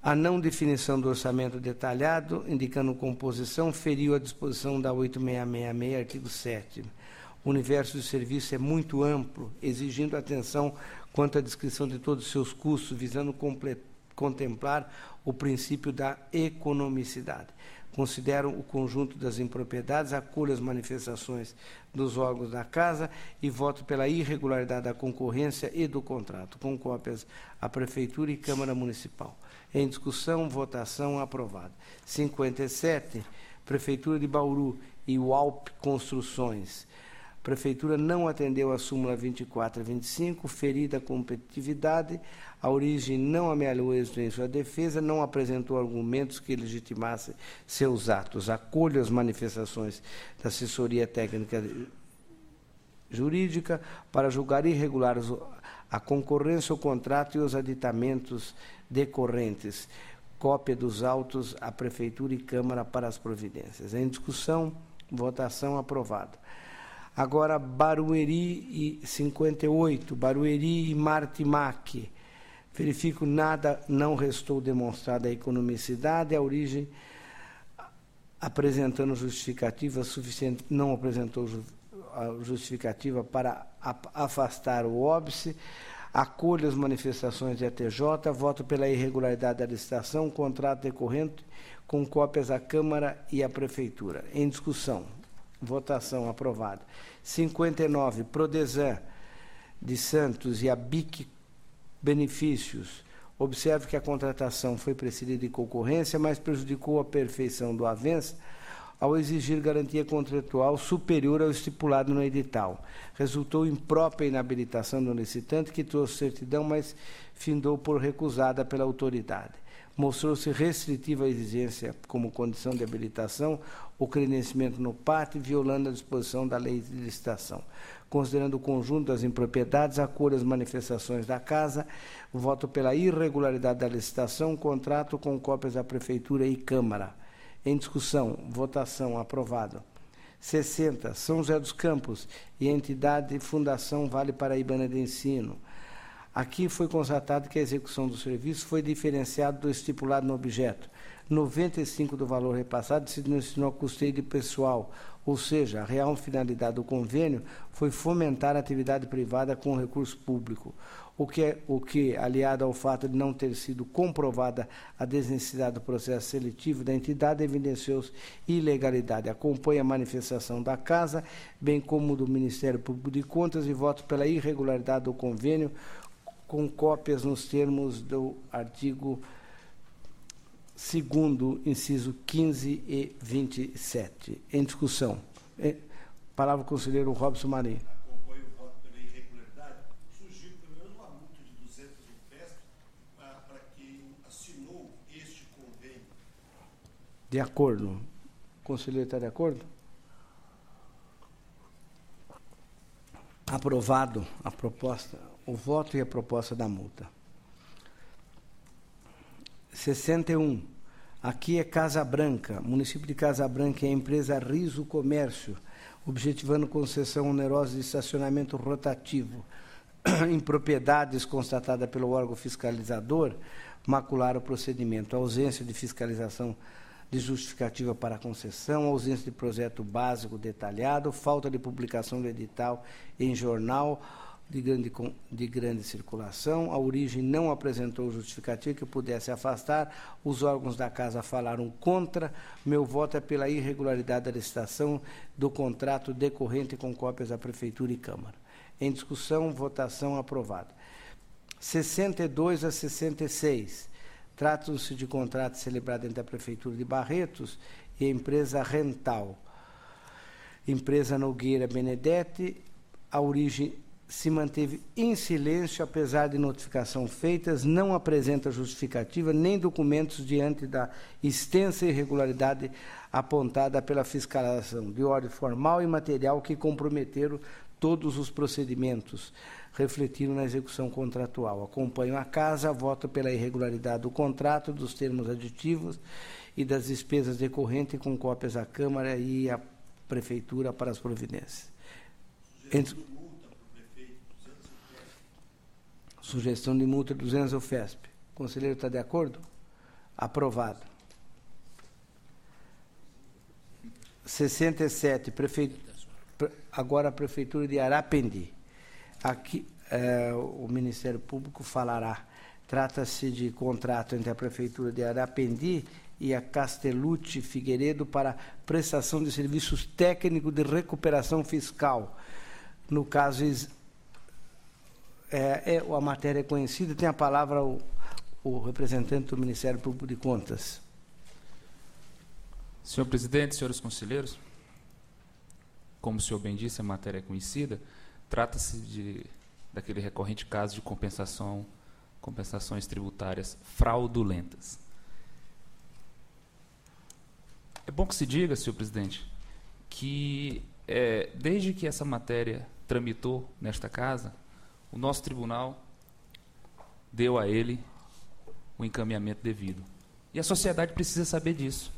A não definição do orçamento detalhado, indicando composição, feriu a disposição da 8666, artigo 7º. O universo de serviço é muito amplo, exigindo atenção quanto à descrição de todos os seus custos, visando contemplar o princípio da economicidade. Considero o conjunto das impropriedades, acolho as manifestações dos órgãos da Casa e voto pela irregularidade da concorrência e do contrato, com cópias à Prefeitura e Câmara Municipal. Em discussão, votação, aprovado. 57, Prefeitura de Bauru e UALP Construções. A Prefeitura não atendeu a súmula 24 e 25, ferida a competitividade. A origem não amealhou êxito em sua defesa, não apresentou argumentos que legitimassem seus atos. Acolho as manifestações da assessoria técnica jurídica para julgar irregulares a concorrência, o contrato e os aditamentos decorrentes. Cópia dos autos à Prefeitura e Câmara para as providências. Em discussão, votação, aprovado. Agora, Barueri e 58, Barueri e Martimac. Verifico nada, não restou demonstrada a economicidade, a origem apresentando justificativa suficiente, não apresentou justificativa para afastar o óbice. Acolho as manifestações de ATJ, voto pela irregularidade da licitação, contrato decorrente com cópias à Câmara e à Prefeitura. Em discussão, votação, aprovado. 59, Prodesan de Santos e a BIC Benefícios. Observo que a contratação foi precedida de concorrência, mas prejudicou a perfeição do avanço ao exigir garantia contratual superior ao estipulado no edital. Resultou imprópria a inabilitação do licitante, que trouxe certidão, mas findou por recusada pela autoridade. Mostrou-se restritiva a exigência como condição de habilitação o credenciamento no pátio, violando a disposição da lei de licitação. Considerando o conjunto das impropriedades, acolho as manifestações da Casa, voto pela irregularidade da licitação, contrato com cópias da Prefeitura e Câmara. Em discussão, votação, aprovado. 60, São José dos Campos e a entidade Fundação Vale Paraibana de Ensino. Aqui foi constatado que a execução do serviço foi diferenciada do estipulado no objeto. 95% do valor repassado se destinou a custeio de pessoal, ou seja, a real finalidade do convênio foi fomentar a atividade privada com recurso público, o que, aliado ao fato de não ter sido comprovada a desnecessidade do processo seletivo da entidade, evidenciou ilegalidade. Acompanho a manifestação da Casa, bem como do Ministério Público de Contas, e voto pela irregularidade do convênio, com cópias nos termos do artigo 2º, inciso 15 e 27. Em discussão. Palavra ao conselheiro Robson Marinho. Acompanho o voto pela irregularidade. Surgiu pelo menos uma multa de 200 mil para quem assinou este convênio. De acordo. O conselheiro está de acordo? Aprovado a proposta, o voto e a proposta da multa. 61. Aqui é Casa Branca, município de Casa Branca, é a empresa Riso Comércio, objetivando concessão onerosa de estacionamento rotativo. Impropriedades constatada pelo órgão fiscalizador, macular o procedimento, ausência de fiscalização de justificativa para a concessão, ausência de projeto básico detalhado, falta de publicação do edital em jornal de grande circulação, a origem não apresentou justificativa que pudesse afastar, os órgãos da Casa falaram contra, meu voto é pela irregularidade da licitação do contrato decorrente com cópias da Prefeitura e Câmara. Em discussão, votação aprovada. 62 a 66. Tratam-se de contrato celebrado entre a Prefeitura de Barretos e a empresa Rental. Empresa Nogueira Benedetti, a origem se manteve em silêncio, apesar de notificação feitas, não apresenta justificativa nem documentos diante da extensa irregularidade apontada pela fiscalização, de ordem formal e material que comprometeram todos os procedimentos, refletiram na execução contratual. Acompanho a Casa, voto pela irregularidade do contrato, dos termos aditivos e das despesas decorrentes com cópias à Câmara e à Prefeitura para as providências. Sugestão de multa 200 UFESP. O conselheiro está de acordo? Aprovado. 67, agora a Prefeitura de Arapendi. Aqui o Ministério Público falará. Trata-se de contrato entre a Prefeitura de Arapendi e a Castellucci Figueiredo para prestação de serviços técnicos de recuperação fiscal. No caso, a matéria é conhecida, tem a palavra o representante do Ministério Público de Contas. Senhor presidente, senhores conselheiros, como o senhor bem disse, a matéria é conhecida, trata-se daquele recorrente caso de compensações tributárias fraudulentas. É bom que se diga, senhor presidente, que desde que essa matéria tramitou nesta casa, o nosso tribunal deu a ele o encaminhamento devido. E a sociedade precisa saber disso.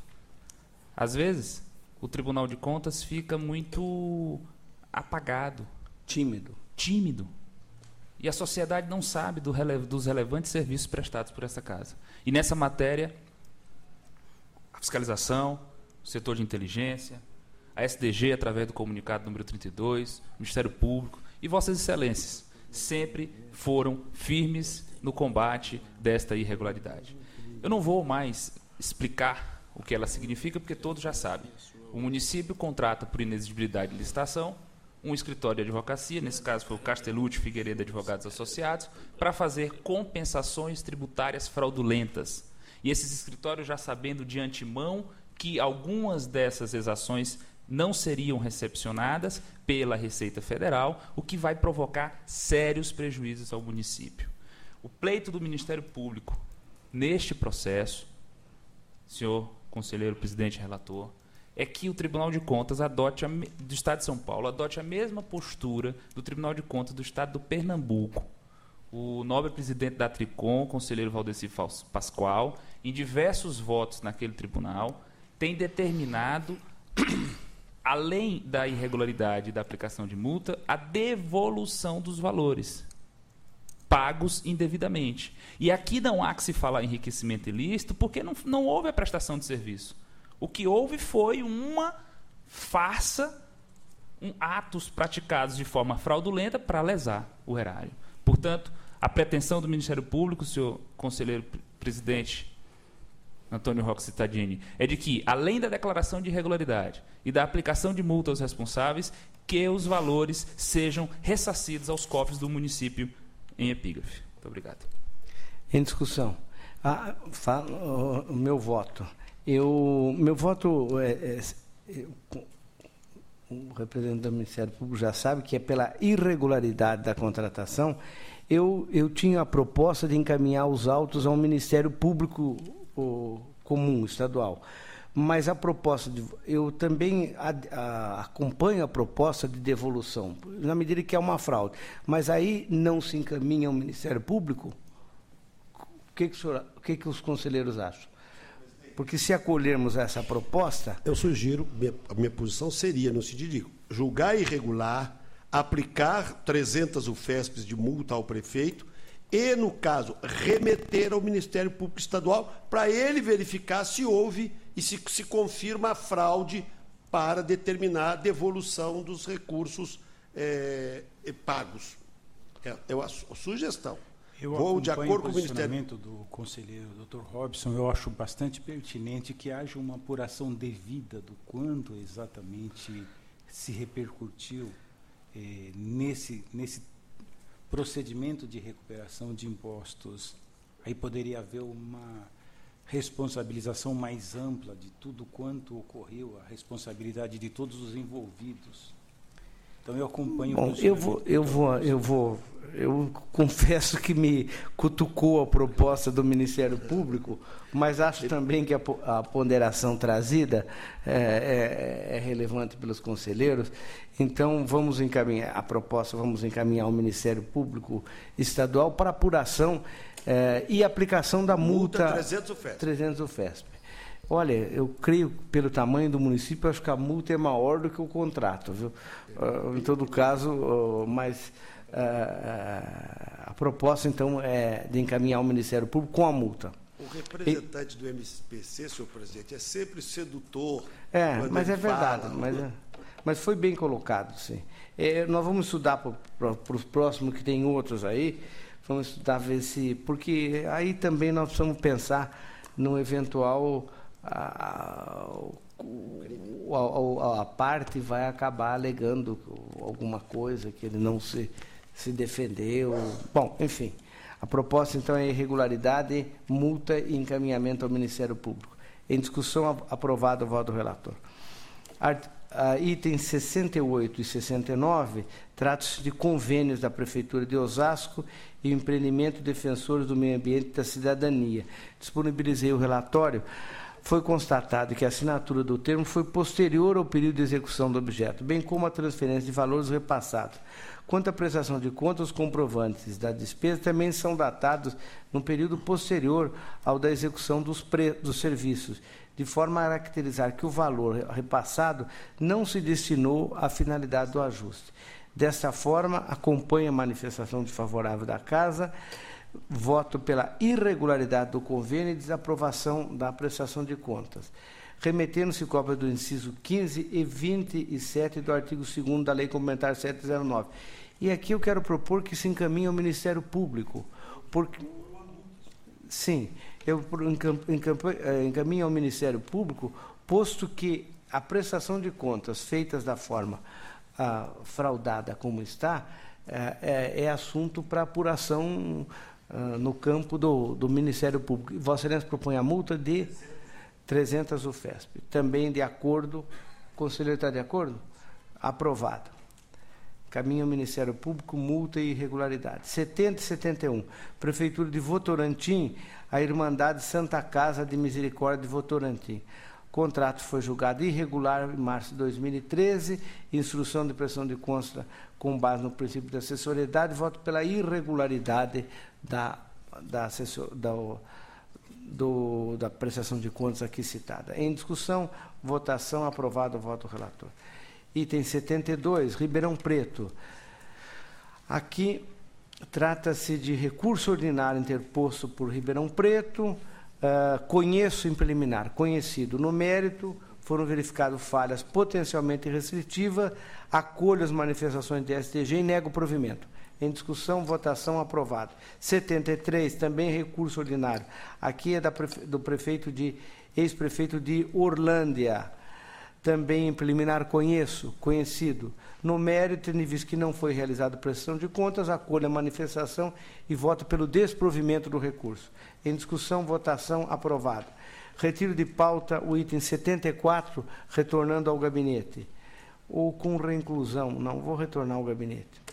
Às vezes, o Tribunal de Contas fica muito apagado. Tímido. E a sociedade não sabe dos relevantes serviços prestados por essa casa. E nessa matéria, a fiscalização, o setor de inteligência, a SDG, através do comunicado número 32, o Ministério Público e Vossas Excelências, sempre foram firmes no combate desta irregularidade. Eu não vou mais explicar o que ela significa, porque todos já sabem. O município contrata por inexigibilidade de licitação um escritório de advocacia, nesse caso foi o Castellucci Figueiredo Advogados Associados, para fazer compensações tributárias fraudulentas. E esses escritórios já sabendo de antemão que algumas dessas exações não seriam recepcionadas pela Receita Federal, o que vai provocar sérios prejuízos ao município. O pleito do Ministério Público neste processo, senhor conselheiro, presidente e relator, é que o Tribunal de Contas do Estado de São Paulo adote a mesma postura do Tribunal de Contas do Estado do Pernambuco. O nobre presidente da Tricom, o conselheiro Valdeci Pascoal, em diversos votos naquele tribunal, tem determinado, além da irregularidade da aplicação de multa, a devolução dos valores pagos indevidamente. E aqui não há que se falar em enriquecimento ilícito, porque não houve a prestação de serviço. O que houve foi uma farsa, atos praticados de forma fraudulenta para lesar o erário. Portanto, a pretensão do Ministério Público, senhor conselheiro presidente Antônio Roque Cittadini, é de que, além da declaração de irregularidade e da aplicação de multa aos responsáveis, que os valores sejam ressarcidos aos cofres do município em epígrafe. Muito obrigado. Em discussão. O meu voto. Meu voto, o representante do Ministério Público já sabe que é pela irregularidade da contratação. Eu tinha a proposta de encaminhar os autos ao Ministério Público comum, estadual. Mas a proposta eu também acompanho a proposta de devolução, na medida que é uma fraude. Mas aí não se encaminha ao Ministério Público? O que os conselheiros acham? Porque se acolhermos essa proposta... Eu sugiro, a minha posição seria, no sentido de julgar irregular, aplicar 300 UFESPs de multa ao prefeito e, no caso, remeter ao Ministério Público Estadual para ele verificar se houve e se confirma a fraude para determinar a devolução dos recursos pagos. É a sugestão. Eu de acordo com o posicionamento do conselheiro Dr. Robson, eu acho bastante pertinente que haja uma apuração devida do quanto exatamente se repercutiu nesse procedimento de recuperação de impostos. Aí poderia haver uma responsabilização mais ampla de tudo quanto ocorreu, a responsabilidade de todos os envolvidos. Então eu acompanho. Bom, eu confesso que me cutucou a proposta do Ministério Público, mas acho também que a ponderação trazida é relevante pelos conselheiros. Então vamos encaminhar ao Ministério Público Estadual para apuração e aplicação da multa 300 UFESP. Olha, eu creio, pelo tamanho do município, acho que a multa é maior do que o contrato, viu? Em todo caso, mas a proposta, então, é de encaminhar ao Ministério Público com a multa. O representante do MPC, senhor presidente, é sempre sedutor. Mas é verdade, mas foi bem colocado, sim. Nós vamos estudar para os próximos, que tem outros aí, vamos estudar, ver se... Porque aí também nós precisamos pensar no eventual... A parte vai acabar alegando alguma coisa que ele não se defendeu. Bom, enfim, a proposta então é irregularidade, multa e encaminhamento ao Ministério Público. Em discussão, aprovado o voto do relator. Itens 68 e 69 tratam-se de convênios da Prefeitura de Osasco e o empreendimento Defensores do Meio Ambiente e da Cidadania. Disponibilizei o relatório. Foi constatado que a assinatura do termo foi posterior ao período de execução do objeto, bem como a transferência de valores repassados. Quanto à prestação de contas, os comprovantes da despesa também são datados no período posterior ao da execução dos serviços, de forma a caracterizar que o valor repassado não se destinou à finalidade do ajuste. Desta forma, acompanha a manifestação desfavorável da Casa, voto pela irregularidade do convênio e desaprovação da prestação de contas. Remetendo-se cópia do inciso 15 e 27 do artigo 2º da Lei Complementar 709. E aqui eu quero propor que se encaminhe ao Ministério Público. Sim, eu encaminho ao Ministério Público, posto que a prestação de contas feitas da forma fraudada como está, é assunto para apuração no campo do Ministério Público. Vossa Excelência propõe a multa de 300 UFESP. Também de acordo, o conselheiro está de acordo? Aprovado. Caminho ao Ministério Público, multa e irregularidade. 70 e 71. Prefeitura de Votorantim, a Irmandade Santa Casa de Misericórdia de Votorantim. O contrato foi julgado irregular em março de 2013, instrução de prestação de contas com base no princípio da assessoriedade, voto pela irregularidade da prestação de contas aqui citada. Em discussão, votação, aprovado o voto do relator. Item 72, Ribeirão Preto. Aqui trata-se de recurso ordinário interposto por Ribeirão Preto, conheço em preliminar, conhecido no mérito, foram verificadas falhas potencialmente restritivas, acolho as manifestações de STG e nego o provimento. Em discussão, votação, aprovado. 73, também recurso ordinário. Aqui é do ex-prefeito de Orlândia. Também em preliminar conhecido. No mérito, tendo visto que não foi realizada prestação de contas, acolho a manifestação e voto pelo desprovimento do recurso. Em discussão, votação, aprovado. Retiro de pauta o item 74, retornando ao gabinete. Ou com reinclusão? Não, vou retornar ao gabinete.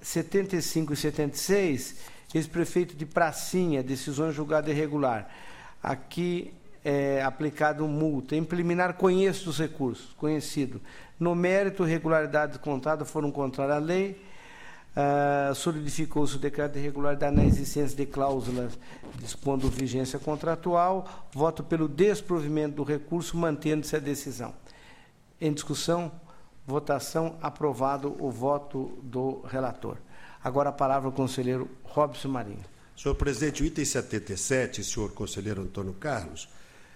75 e 76, ex-prefeito de Pracinha, decisões julgadas irregular. Aqui é aplicado multa. Em preliminar, conheço dos recursos, conhecido. No mérito, irregularidades contadas foram contrárias à lei. Solidificou-se o decreto de irregularidade na existência de cláusulas dispondo vigência contratual. Voto pelo desprovimento do recurso, mantendo-se a decisão. Em discussão, Votação aprovado o voto do relator. Agora a palavra ao conselheiro Robson Marinho. Senhor presidente, o item 77, senhor conselheiro Antônio Carlos,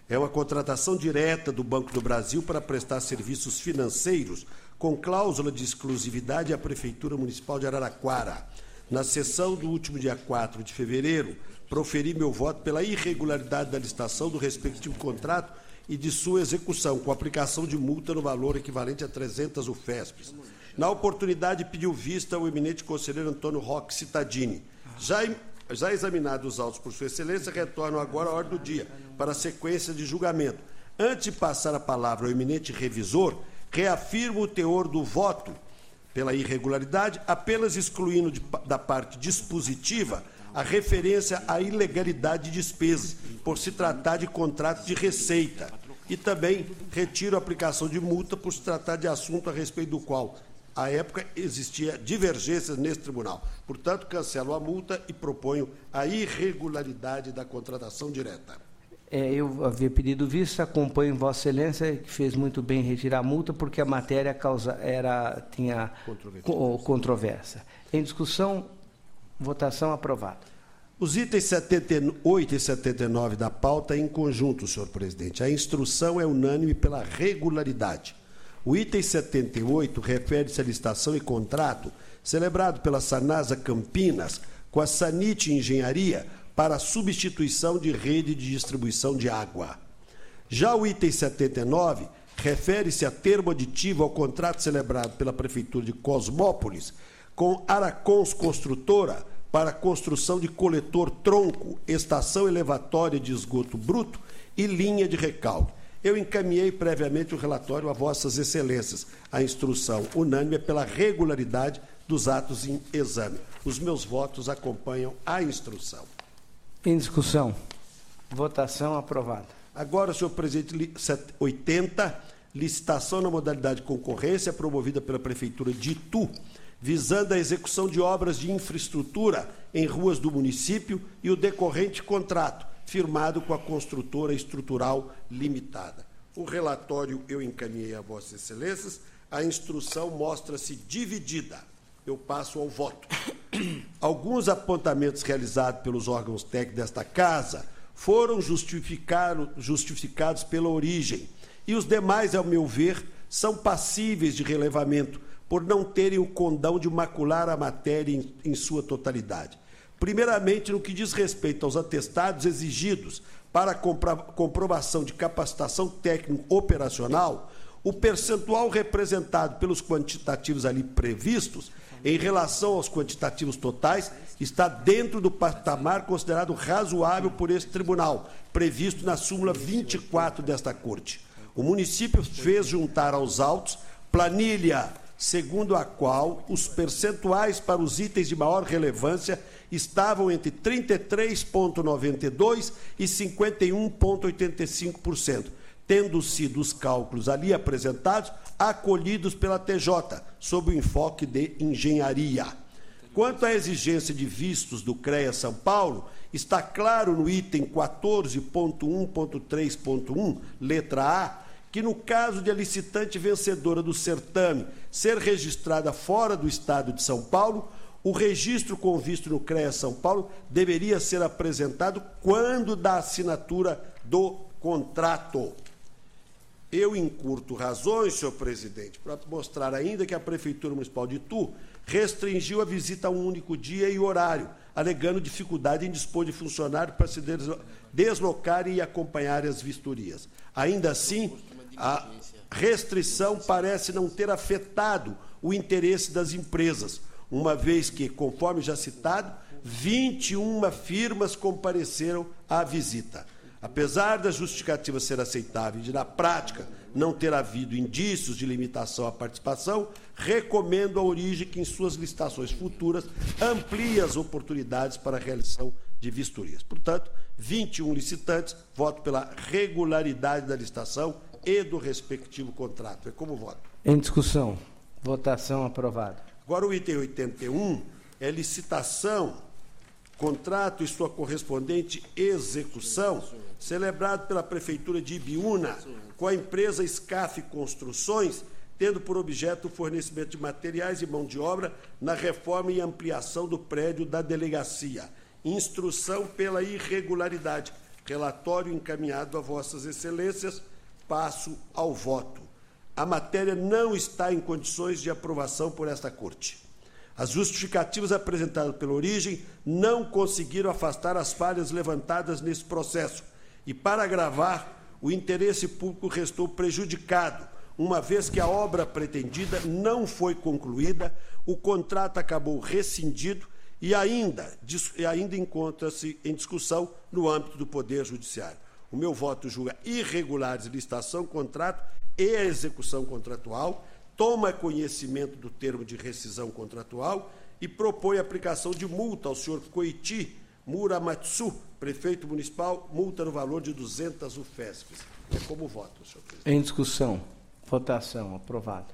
é uma contratação direta do Banco do Brasil para prestar serviços financeiros com cláusula de exclusividade à Prefeitura Municipal de Araraquara. Na sessão do último dia 4 de fevereiro, proferi meu voto pela irregularidade da licitação do respectivo contrato e de sua execução, com aplicação de multa no valor equivalente a 300 UFESPs. Na oportunidade, pediu vista ao eminente conselheiro Antônio Roque Cittadini. Já examinados os autos por sua excelência, retorno agora à ordem do dia, para a sequência de julgamento. Antes de passar a palavra ao eminente revisor, reafirmo o teor do voto pela irregularidade, apenas excluindo da parte dispositiva a referência à ilegalidade de despesas, por se tratar de contrato de receita. E também retiro a aplicação de multa por se tratar de assunto a respeito do qual, à época, existia divergências nesse tribunal. Portanto, cancelo a multa e proponho a irregularidade da contratação direta. Eu havia pedido vista, acompanho Vossa Excelência, que fez muito bem retirar a multa, porque a matéria tinha controvérsia. Em discussão, votação aprovada. Os itens 78 e 79 da pauta em conjunto, senhor presidente. A instrução é unânime pela regularidade. O item 78 refere-se à licitação e contrato celebrado pela Sanasa Campinas com a Sanit Engenharia para a substituição de rede de distribuição de água. Já o item 79 refere-se a termo aditivo ao contrato celebrado pela Prefeitura de Cosmópolis com Aracons Construtora para a construção de coletor tronco, estação elevatória de esgoto bruto e linha de recalque. Eu encaminhei previamente o relatório a Vossas Excelências. A instrução unânime é pela regularidade dos atos em exame. Os meus votos acompanham a instrução. Em discussão, votação aprovada. Agora, senhor presidente, 80, licitação na modalidade concorrência promovida pela Prefeitura de Itu, visando a execução de obras de infraestrutura em ruas do município e o decorrente contrato, firmado com a construtora estrutural limitada. O relatório eu encaminhei a Vossas Excelências, a instrução mostra-se dividida. Eu passo ao voto. Alguns apontamentos realizados pelos órgãos técnicos desta Casa foram justificados pela origem, e os demais, ao meu ver, são passíveis de relevamento, por não terem o condão de macular a matéria em sua totalidade. Primeiramente, no que diz respeito aos atestados exigidos para a comprovação de capacitação técnico-operacional, o percentual representado pelos quantitativos ali previstos, em relação aos quantitativos totais, está dentro do patamar considerado razoável por esse tribunal, previsto na súmula 24 desta Corte. O município fez juntar aos autos planilha segundo a qual os percentuais para os itens de maior relevância estavam entre 33,92% e 51,85%, tendo sido os cálculos ali apresentados acolhidos pela TJ, sob o enfoque de engenharia. Quanto à exigência de vistos do CREA São Paulo, está claro no item 14.1.3.1, letra A, que no caso de a licitante vencedora do certame ser registrada fora do Estado de São Paulo, o registro com visto no CREA São Paulo deveria ser apresentado quando da assinatura do contrato. Eu encurto razões, senhor presidente, para mostrar ainda que a Prefeitura Municipal de Itu restringiu a visita a um único dia e horário, alegando dificuldade em dispor de funcionário para se deslocarem e acompanharem as vistorias. Ainda assim, a restrição parece não ter afetado o interesse das empresas, uma vez que, conforme já citado, 21 firmas compareceram à visita. Apesar da justificativa ser aceitável e de, na prática, não ter havido indícios de limitação à participação, recomendo à origem que, em suas licitações futuras, amplie as oportunidades para a realização de vistorias. Portanto, 21 licitantes, voto pela regularidade da licitação e do respectivo contrato. É como voto. Em discussão, votação aprovada. Agora, o item 81 é licitação, contrato e sua correspondente execução, celebrado pela Prefeitura de Ibiúna com a empresa SCAF Construções, tendo por objeto o fornecimento de materiais e mão de obra na reforma e ampliação do prédio da delegacia. Instrução pela irregularidade. Relatório encaminhado a Vossas Excelências. Passo ao voto. A matéria não está em condições de aprovação por esta Corte. As justificativas apresentadas pela origem não conseguiram afastar as falhas levantadas nesse processo e, para agravar, o interesse público restou prejudicado, uma vez que a obra pretendida não foi concluída, o contrato acabou rescindido e ainda encontra-se em discussão no âmbito do Poder Judiciário. O meu voto julga irregulares licitação, contrato e a execução contratual, toma conhecimento do termo de rescisão contratual e propõe a aplicação de multa ao senhor Koichi Muramatsu, prefeito municipal, multa no valor de 200 UFESPs. É como voto, senhor presidente. Em discussão. Votação. Aprovado.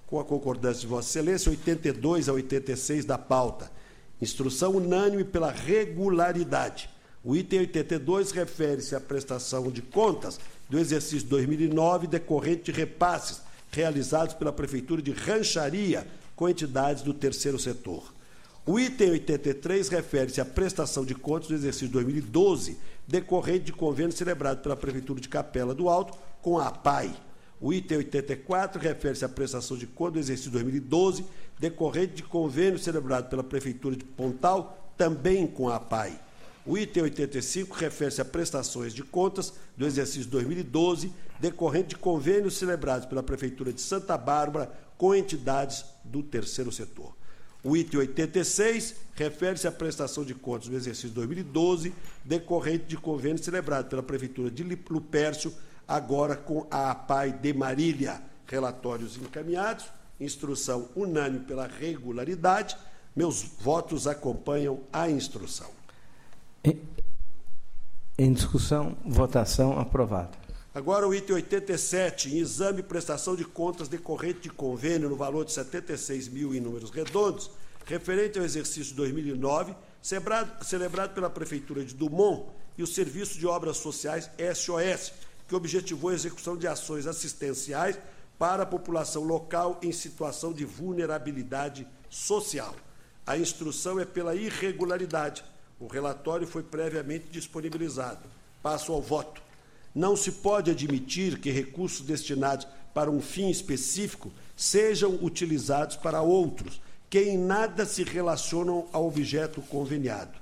Com a concordância de Vossa Excelência, 82 a 86 da pauta. Instrução unânime pela regularidade. O item 82 refere-se à prestação de contas do exercício 2009 decorrente de repasses realizados pela Prefeitura de Rancharia com entidades do terceiro setor. O item 83 refere-se à prestação de contas do exercício 2012, decorrente de convênio celebrado pela Prefeitura de Capela do Alto com a APAI. O item 84 refere-se à prestação de contas do exercício 2012, decorrente de convênio celebrado pela Prefeitura de Pontal, também com a APAI. O item 85 refere-se a prestações de contas do exercício 2012, decorrente de convênios celebrados pela Prefeitura de Santa Bárbara com entidades do terceiro setor. O item 86 refere-se à prestação de contas do exercício 2012, decorrente de convênio celebrado pela Prefeitura de Lupércio, agora com a APAI de Marília. Relatórios encaminhados, instrução unânime pela regularidade. Meus votos acompanham a instrução. Em discussão, votação. Aprovado. Agora o item 87, em exame e prestação de contas decorrente de convênio no valor de 76 mil em números redondos, referente ao exercício 2009, celebrado pela Prefeitura de Dumont e o Serviço de Obras Sociais SOS, que objetivou a execução de ações assistenciais para a população local em situação de vulnerabilidade social. A instrução é pela irregularidade. O relatório foi previamente disponibilizado. Passo ao voto. Não se pode admitir que recursos destinados para um fim específico sejam utilizados para outros, que em nada se relacionam ao objeto conveniado.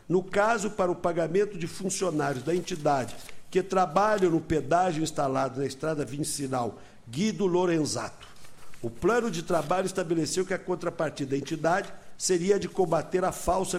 No caso, para o pagamento de funcionários da entidade que trabalham no pedágio instalado na estrada vicinal Guido Lorenzato, o plano de trabalho estabeleceu que a contrapartida da entidade seria de combater a falsa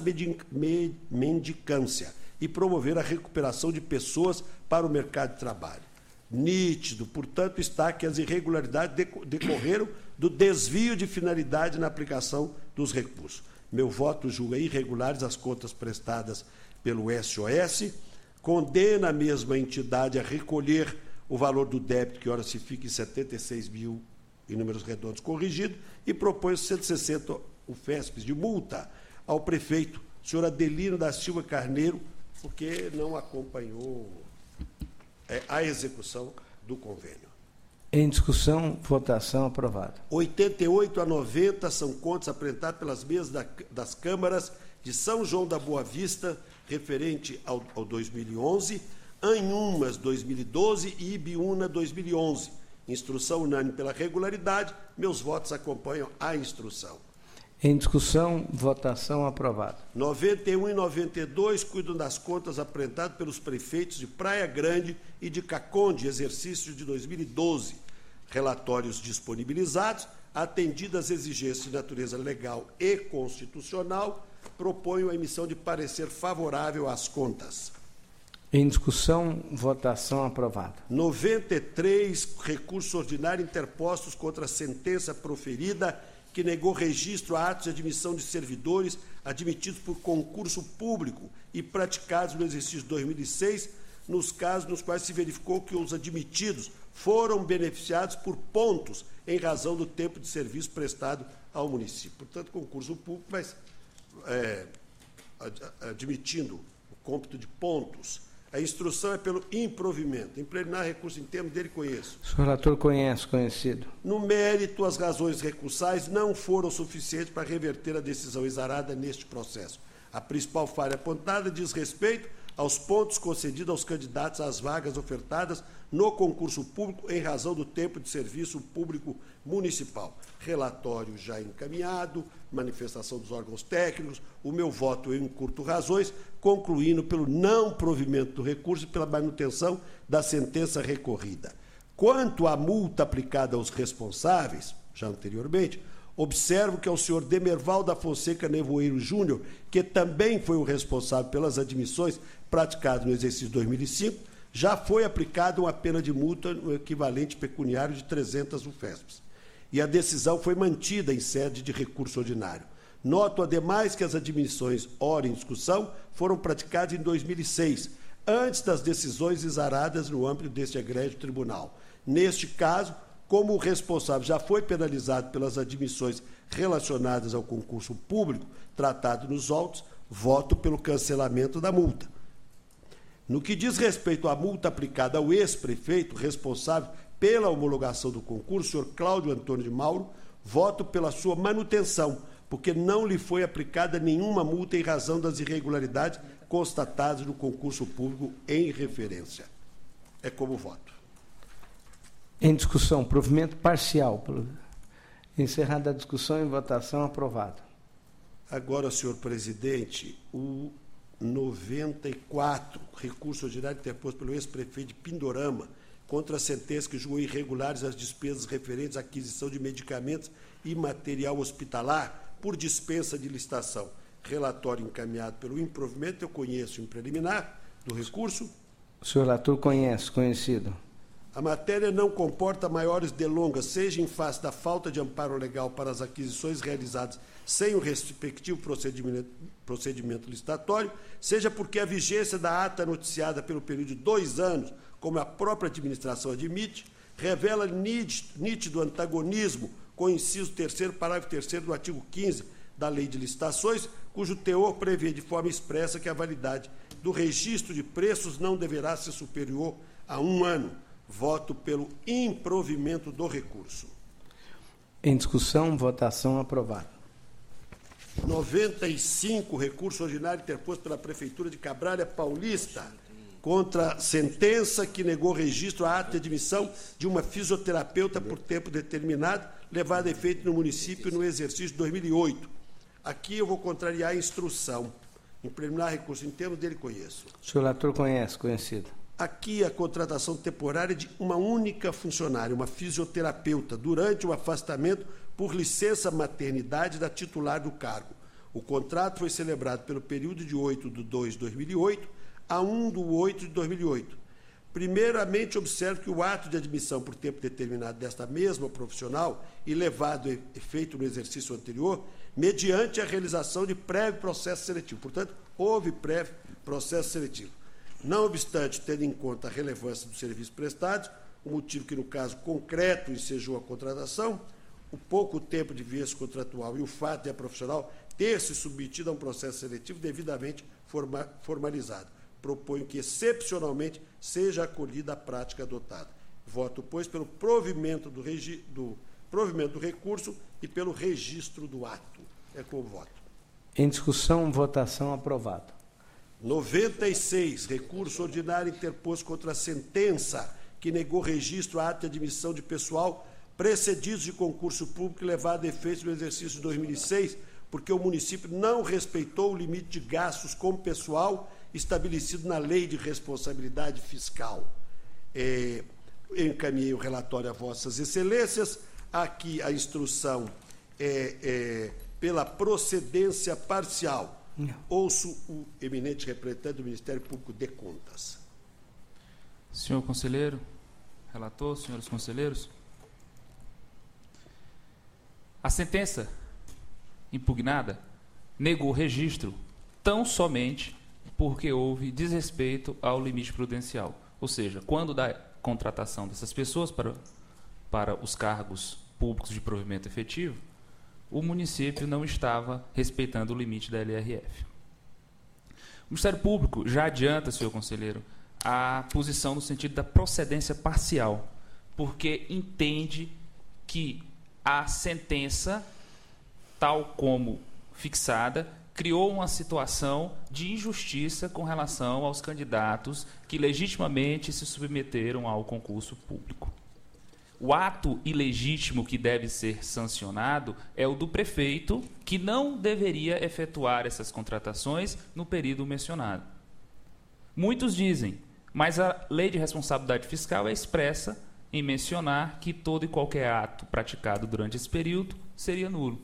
mendicância e promover a recuperação de pessoas para o mercado de trabalho. Nítido, portanto, está que as irregularidades decorreram do desvio de finalidade na aplicação dos recursos. Meu voto julga irregulares as contas prestadas pelo SOS, condena a mesma entidade a recolher o valor do débito, que ora se fica em 76 mil em números redondos corrigido, e propõe 160 UFESPs de multa ao prefeito, senhor Adelino da Silva Carneiro, porque não acompanhou a execução do convênio. Em discussão, votação. Aprovado. 88 a 90 são contas apresentadas pelas mesas das câmaras de São João da Boa Vista, referente ao 2011, Anhumas 2012 e Ibiúna 2011. Instrução unânime pela regularidade. Meus votos acompanham a instrução. Em discussão, votação. Aprovado. 91 e 92 cuidam das contas apresentadas pelos prefeitos de Praia Grande e de Caconde, exercício de 2012. Relatórios disponibilizados, atendidas as exigências de natureza legal e constitucional, proponho a emissão de parecer favorável às contas. Em discussão, votação. Aprovado. 93 recursos ordinários interpostos contra a sentença proferida que negou registro a atos de admissão de servidores admitidos por concurso público e praticados no exercício 2006, nos casos nos quais se verificou que os admitidos foram beneficiados por pontos em razão do tempo de serviço prestado ao município. Portanto, concurso público, mas admitindo o cômputo de pontos. A instrução é pelo improvimento. Em preliminar, recurso em termos dele, conheço. O senhor relator conhece, conhecido. No mérito, as razões recursais não foram suficientes para reverter a decisão exarada neste processo. A principal falha apontada diz respeito aos pontos concedidos aos candidatos às vagas ofertadas no concurso público em razão do tempo de serviço público municipal. Relatório já encaminhado, manifestação dos órgãos técnicos, o meu voto eu encurto razões, concluindo pelo não provimento do recurso e pela manutenção da sentença recorrida. Quanto à multa aplicada aos responsáveis, já anteriormente, observo que ao senhor Demerval da Fonseca Nevoeiro Júnior, que também foi o responsável pelas admissões praticadas no exercício 2005, já foi aplicada uma pena de multa no equivalente pecuniário de 300 UFESPs. E a decisão foi mantida em sede de recurso ordinário. Noto, ademais, que as admissões ora em discussão foram praticadas em 2006, antes das decisões exaradas no âmbito deste egrégio tribunal. Neste caso, como o responsável já foi penalizado pelas admissões relacionadas ao concurso público tratado nos autos, voto pelo cancelamento da multa. No que diz respeito à multa aplicada ao ex-prefeito responsável pela homologação do concurso, senhor Cláudio Antônio de Mauro, voto pela sua manutenção, porque não lhe foi aplicada nenhuma multa em razão das irregularidades constatadas no concurso público em referência. É como voto. Em discussão, provimento parcial. Encerrada a discussão, em votação, aprovado. Agora, senhor presidente, o 94, recurso ordinário interposto pelo ex-prefeito de Pindorama contra a sentença que julgou irregulares as despesas referentes à aquisição de medicamentos e material hospitalar por dispensa de licitação. Relatório encaminhado pelo improvimento, eu conheço em preliminar do recurso. O senhor relator conhece, conhecido. A matéria não comporta maiores delongas, seja em face da falta de amparo legal para as aquisições realizadas sem o respectivo procedimento licitatório, seja porque a vigência da ata noticiada pelo período de 2 anos, como a própria administração admite, revela nítido antagonismo com o inciso 3º, parágrafo 3º do artigo 15 da Lei de Licitações, cujo teor prevê de forma expressa que a validade do registro de preços não deverá ser superior a 1 ano. Voto pelo improvimento do recurso. Em discussão, votação aprovada. 95, recurso ordinário interposto pela Prefeitura de Cabralha Paulista contra sentença que negou registro à ata de admissão de uma fisioterapeuta por tempo determinado, levada a efeito no município no exercício de 2008. Aqui eu vou contrariar a instrução. Em preliminar recurso, em termos dele, conheço. O senhor relator conhece, conhecido. Aqui a contratação temporária de uma única funcionária, uma fisioterapeuta, durante o afastamento por licença maternidade da titular do cargo. O contrato foi celebrado pelo período de 8/2/2008 a 1/8/2008. Primeiramente, observo que o ato de admissão por tempo determinado desta mesma profissional e levado a efeito no exercício anterior, mediante a realização de prévio processo seletivo. Portanto, houve prévio processo seletivo. Não obstante, tendo em conta a relevância do serviço prestado, o motivo que, no caso concreto, ensejou a contratação, o pouco tempo de vigência contratual e o fato de a profissional ter se submetido a um processo seletivo devidamente formalizado. Proponho que, excepcionalmente, seja acolhida a prática adotada. Voto, pois, pelo provimento do recurso e pelo registro do ato. É como voto. Em discussão, votação aprovada. 96, recurso ordinário interposto contra a sentença que negou registro à ata de admissão de pessoal precedidos de concurso público levado a efeito no exercício de 2006, porque o município não respeitou o limite de gastos com pessoal estabelecido na Lei de Responsabilidade Fiscal. Eu encaminhei o relatório a vossas excelências. Aqui a instrução é pela procedência parcial. Ouço o eminente representante do Ministério Público de Contas. Senhor conselheiro, relator, senhores conselheiros. A sentença impugnada negou registro tão somente porque houve desrespeito ao limite prudencial. Ou seja, quando da contratação dessas pessoas para os cargos públicos de provimento efetivo, o município não estava respeitando o limite da LRF. O Ministério Público já adianta, senhor conselheiro, a posição no sentido da procedência parcial, porque entende que a sentença, tal como fixada, criou uma situação de injustiça com relação aos candidatos que legitimamente se submeteram ao concurso público. O ato ilegítimo que deve ser sancionado é o do prefeito, que não deveria efetuar essas contratações no período mencionado. Muitos dizem, mas a lei de responsabilidade fiscal é expressa em mencionar que todo e qualquer ato praticado durante esse período seria nulo.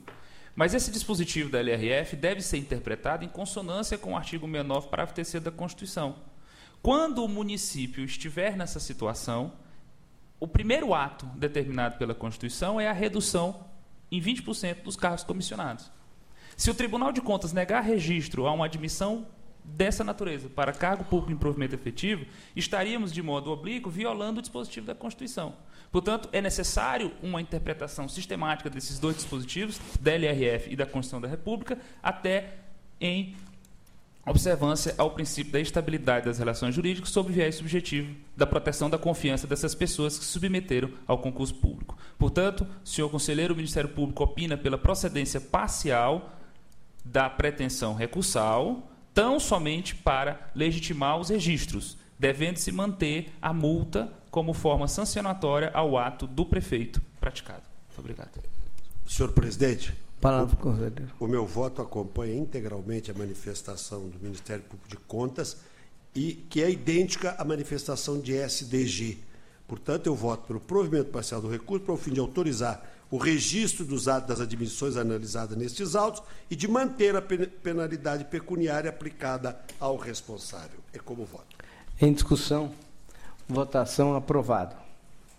Mas esse dispositivo da LRF deve ser interpretado em consonância com o artigo 69, parágrafo 3º da Constituição. Quando o município estiver nessa situação, o primeiro ato determinado pela Constituição é a redução em 20% dos cargos comissionados. Se o Tribunal de Contas negar registro a uma admissão dessa natureza para cargo público em provimento efetivo, estaríamos, de modo oblíquo, violando o dispositivo da Constituição. Portanto, é necessário uma interpretação sistemática desses dois dispositivos, da LRF e da Constituição da República, até em observância ao princípio da estabilidade das relações jurídicas sob o viés subjetivo da proteção da confiança dessas pessoas que se submeteram ao concurso público. Portanto, senhor conselheiro, o Ministério Público opina pela procedência parcial da pretensão recursal, tão somente para legitimar os registros, devendo-se manter a multa como forma sancionatória ao ato do prefeito praticado. Muito obrigado. Senhor presidente, Palavra, conselheiro. o meu voto acompanha integralmente a manifestação do Ministério Público de Contas, e que é idêntica à manifestação de SDG. Portanto, eu voto pelo provimento parcial do recurso para o fim de autorizar o registro dos atos das admissões analisadas nestes autos e de manter a penalidade pecuniária aplicada ao responsável. É como voto. Em discussão, votação aprovado.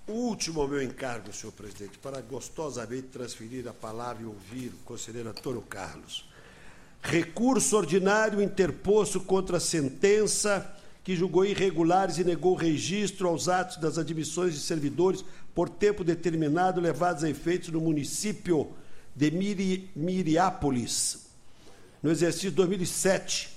O último ao meu encargo, senhor presidente, para gostosamente transferir a palavra e ouvir o conselheiro Antônio Carlos. Recurso ordinário interposto contra a sentença que julgou irregulares e negou registro aos atos das admissões de servidores por tempo determinado levados a efeitos no município de Miriápolis, no exercício 2007.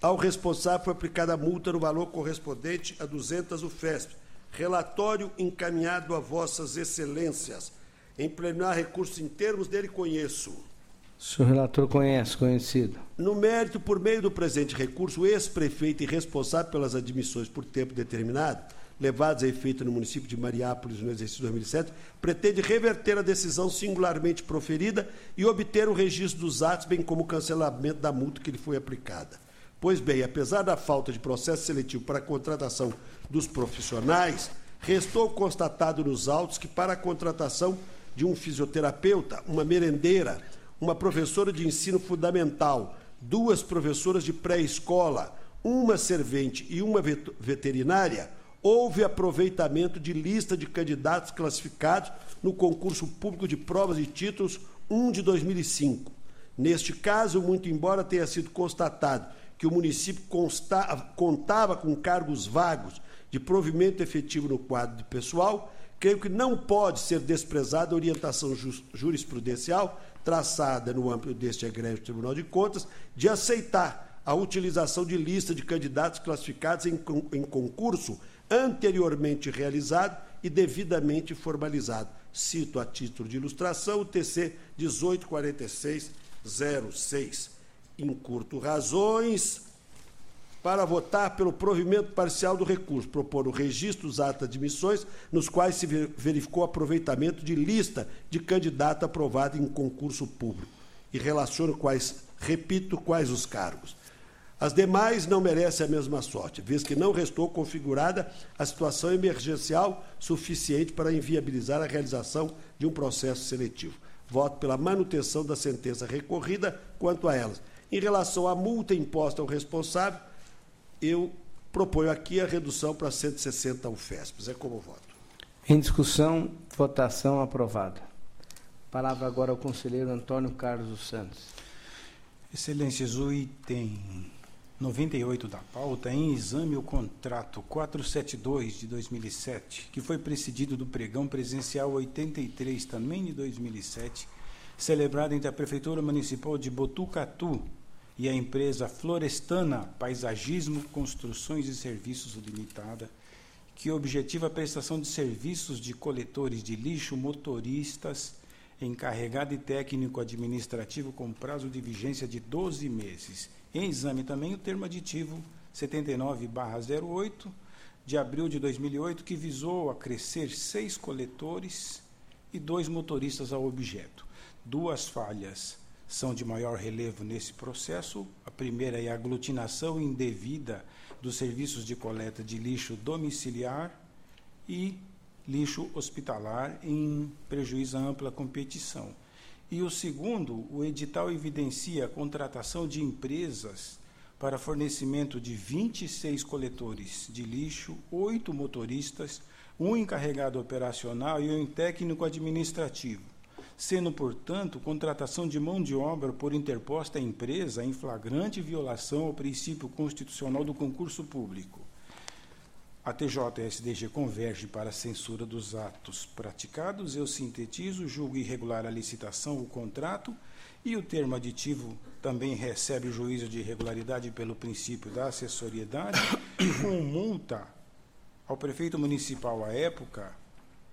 Ao responsável foi aplicada a multa no valor correspondente a 200 UFESP. Relatório encaminhado a vossas excelências. Em plenar recurso em termos dele conheço. O senhor relator conhecido. No mérito, por meio do presente recurso, o ex-prefeito e responsável pelas admissões por tempo determinado, levados a efeito no município de Mariápolis no exercício 2007, pretende reverter a decisão singularmente proferida e obter o registro dos atos, bem como o cancelamento da multa que lhe foi aplicada. Pois bem, apesar da falta de processo seletivo para a contratação dos profissionais, restou constatado nos autos que para a contratação de um fisioterapeuta, uma merendeira, uma professora de ensino fundamental, 2 professoras de pré-escola, uma servente e uma veterinária, houve aproveitamento de lista de candidatos classificados no concurso público de provas e títulos 1 de 2005. Neste caso, muito embora tenha sido constatado que o município contava com cargos vagos de provimento efetivo no quadro de pessoal, creio que não pode ser desprezada a orientação jurisprudencial traçada no âmbito deste egrégio Tribunal de Contas de aceitar a utilização de lista de candidatos classificados em concurso anteriormente realizado e devidamente formalizado. Cito a título de ilustração o TC 184606. Encurto razões para votar pelo provimento parcial do recurso, propor o registro dos atos de admissões nos quais se verificou aproveitamento de lista de candidato aprovado em concurso público. E relaciono quais os cargos. As demais não merecem a mesma sorte, vez que não restou configurada a situação emergencial suficiente para inviabilizar a realização de um processo seletivo. Voto pela manutenção da sentença recorrida quanto a elas. Em relação à multa imposta ao responsável, eu proponho aqui a redução para 160 UFESPs. É como voto. Em discussão, votação aprovada. Palavra agora ao conselheiro Antônio Carlos dos Santos. Excelências, o item 98 da pauta, em exame o contrato 472 de 2007, que foi precedido do pregão presencial 83, também de 2007, celebrado entre a Prefeitura Municipal de Botucatu e a empresa Florestana Paisagismo, Construções e Serviços Limitada, que objetiva a prestação de serviços de coletores de lixo, motoristas, encarregado e técnico administrativo com prazo de vigência de 12 meses. Em exame também o termo aditivo 79/08, de abril de 2008, que visou acrescer 6 coletores e 2 motoristas ao objeto. 2 falhas são de maior relevo nesse processo. A primeira é a aglutinação indevida dos serviços de coleta de lixo domiciliar e lixo hospitalar, em prejuízo à ampla competição. E o segundo, o edital evidencia a contratação de empresas para fornecimento de 26 coletores de lixo, 8 motoristas, 1 encarregado operacional e 1 técnico administrativo, sendo, portanto, contratação de mão de obra por interposta empresa em flagrante violação ao princípio constitucional do concurso público. A TJSDG converge para a censura dos atos praticados. Eu sintetizo, julgo irregular a licitação, o contrato, e o termo aditivo também recebe o juízo de irregularidade pelo princípio da acessoriedade, com multa ao prefeito municipal à época,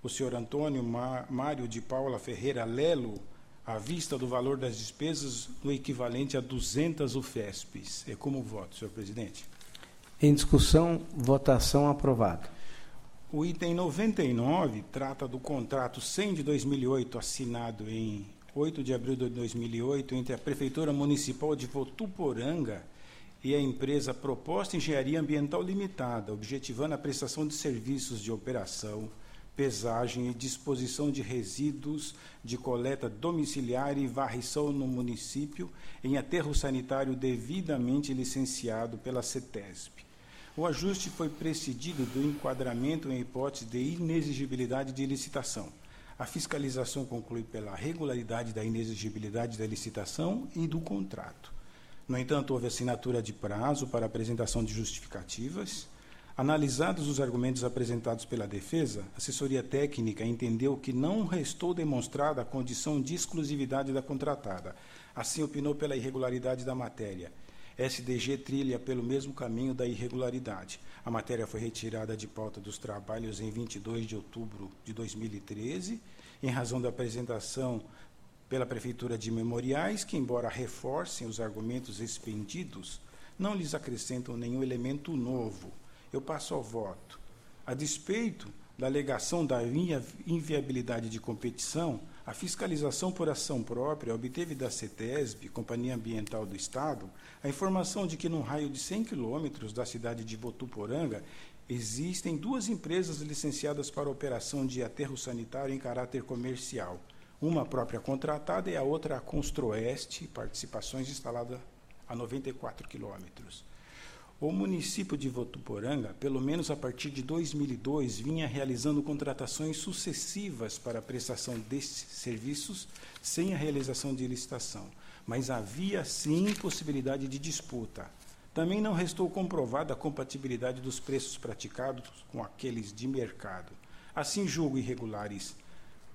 o senhor Antônio Mário de Paula Ferreira Lelo, à vista do valor das despesas no equivalente a 200 UFESPs. É como voto, senhor presidente. Em discussão, votação aprovado. O item 99 trata do contrato 100 de 2008, assinado em 8 de abril de 2008, entre a Prefeitura Municipal de Votuporanga e a empresa Proposta Engenharia Ambiental Limitada, objetivando a prestação de serviços de operação, pesagem e disposição de resíduos de coleta domiciliar e varrição no município em aterro sanitário devidamente licenciado pela CETESB. O ajuste foi precedido do enquadramento em hipótese de inexigibilidade de licitação. A fiscalização conclui pela regularidade da inexigibilidade da licitação e do contrato. No entanto, houve assinatura de prazo para apresentação de justificativas. Analisados os argumentos apresentados pela defesa, a assessoria técnica entendeu que não restou demonstrada a condição de exclusividade da contratada. Assim, opinou pela irregularidade da matéria. SDG trilha pelo mesmo caminho da irregularidade. A matéria foi retirada de pauta dos trabalhos em 22 de outubro de 2013, em razão da apresentação pela Prefeitura de memoriais, que, embora reforcem os argumentos expendidos, não lhes acrescentam nenhum elemento novo. Eu passo ao voto. A despeito da alegação da inviabilidade de competição, a fiscalização por ação própria obteve da CETESB, Companhia Ambiental do Estado, a informação de que, num raio de 100 quilômetros da cidade de Votuporanga, existem 2 empresas licenciadas para operação de aterro sanitário em caráter comercial. Uma própria contratada e a outra a Construoeste, participações instalada a 94 quilômetros. O município de Votuporanga, pelo menos a partir de 2002, vinha realizando contratações sucessivas para a prestação destes serviços sem a realização de licitação, mas havia, sim, possibilidade de disputa. Também não restou comprovada a compatibilidade dos preços praticados com aqueles de mercado. Assim, julgo irregulares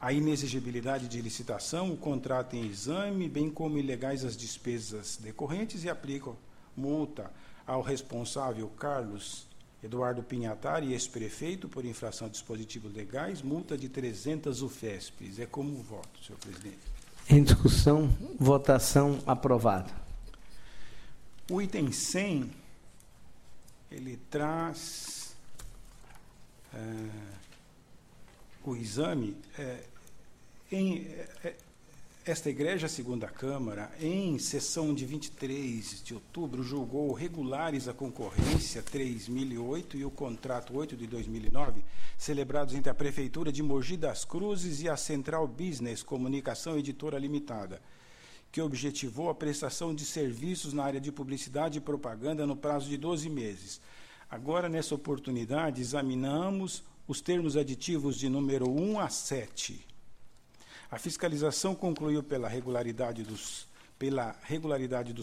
a inexigibilidade de licitação, o contrato em exame, bem como ilegais as despesas decorrentes, e aplico multa ao responsável Carlos Eduardo Pinhatari, ex-prefeito, por infração a dispositivos legais, multa de 300 UFESPs. É como voto, senhor presidente. Em discussão, votação aprovada. O item 100, ele traz o exame. Esta Igreja Segunda Câmara, em sessão de 23 de outubro, julgou regulares a concorrência 3008 e o contrato 8 de 2009, celebrados entre a Prefeitura de Mogi das Cruzes e a Central Business Comunicação Editora Limitada, que objetivou a prestação de serviços na área de publicidade e propaganda no prazo de 12 meses. Agora, nessa oportunidade, examinamos os termos aditivos de número 1 a 7. A fiscalização concluiu pela regularidade dos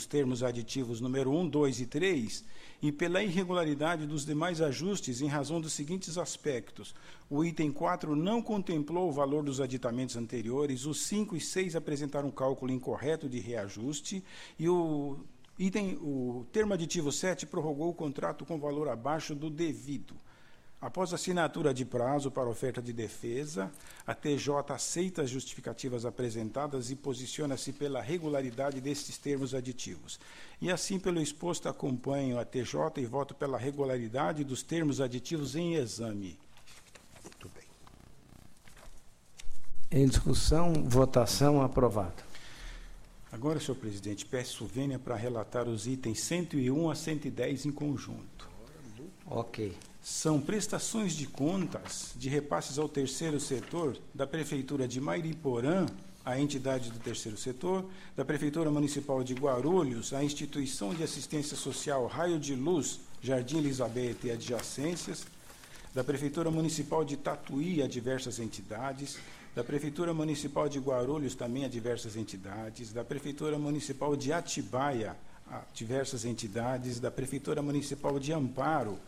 termos aditivos número 1, 2 e 3 e pela irregularidade dos demais ajustes em razão dos seguintes aspectos. O item 4 não contemplou o valor dos aditamentos anteriores, os 5 e 6 apresentaram um cálculo incorreto de reajuste e o O termo aditivo 7 prorrogou o contrato com valor abaixo do devido. Após a assinatura de prazo para oferta de defesa, a TJ aceita as justificativas apresentadas e posiciona-se pela regularidade destes termos aditivos. E assim, pelo exposto, acompanho a TJ e voto pela regularidade dos termos aditivos em exame. Muito bem. Em discussão, votação, aprovado. Agora, senhor presidente, peço vênia para relatar os itens 101 a 110 em conjunto. Ok. São prestações de contas de repasses ao terceiro setor da Prefeitura de Mairiporã, a entidade do terceiro setor, da Prefeitura Municipal de Guarulhos, a Instituição de Assistência Social Raio de Luz, Jardim Elizabeth e adjacências, da Prefeitura Municipal de Tatuí a diversas entidades, da Prefeitura Municipal de Guarulhos também a diversas entidades, da Prefeitura Municipal de Atibaia a diversas entidades, da Prefeitura Municipal de Amparo,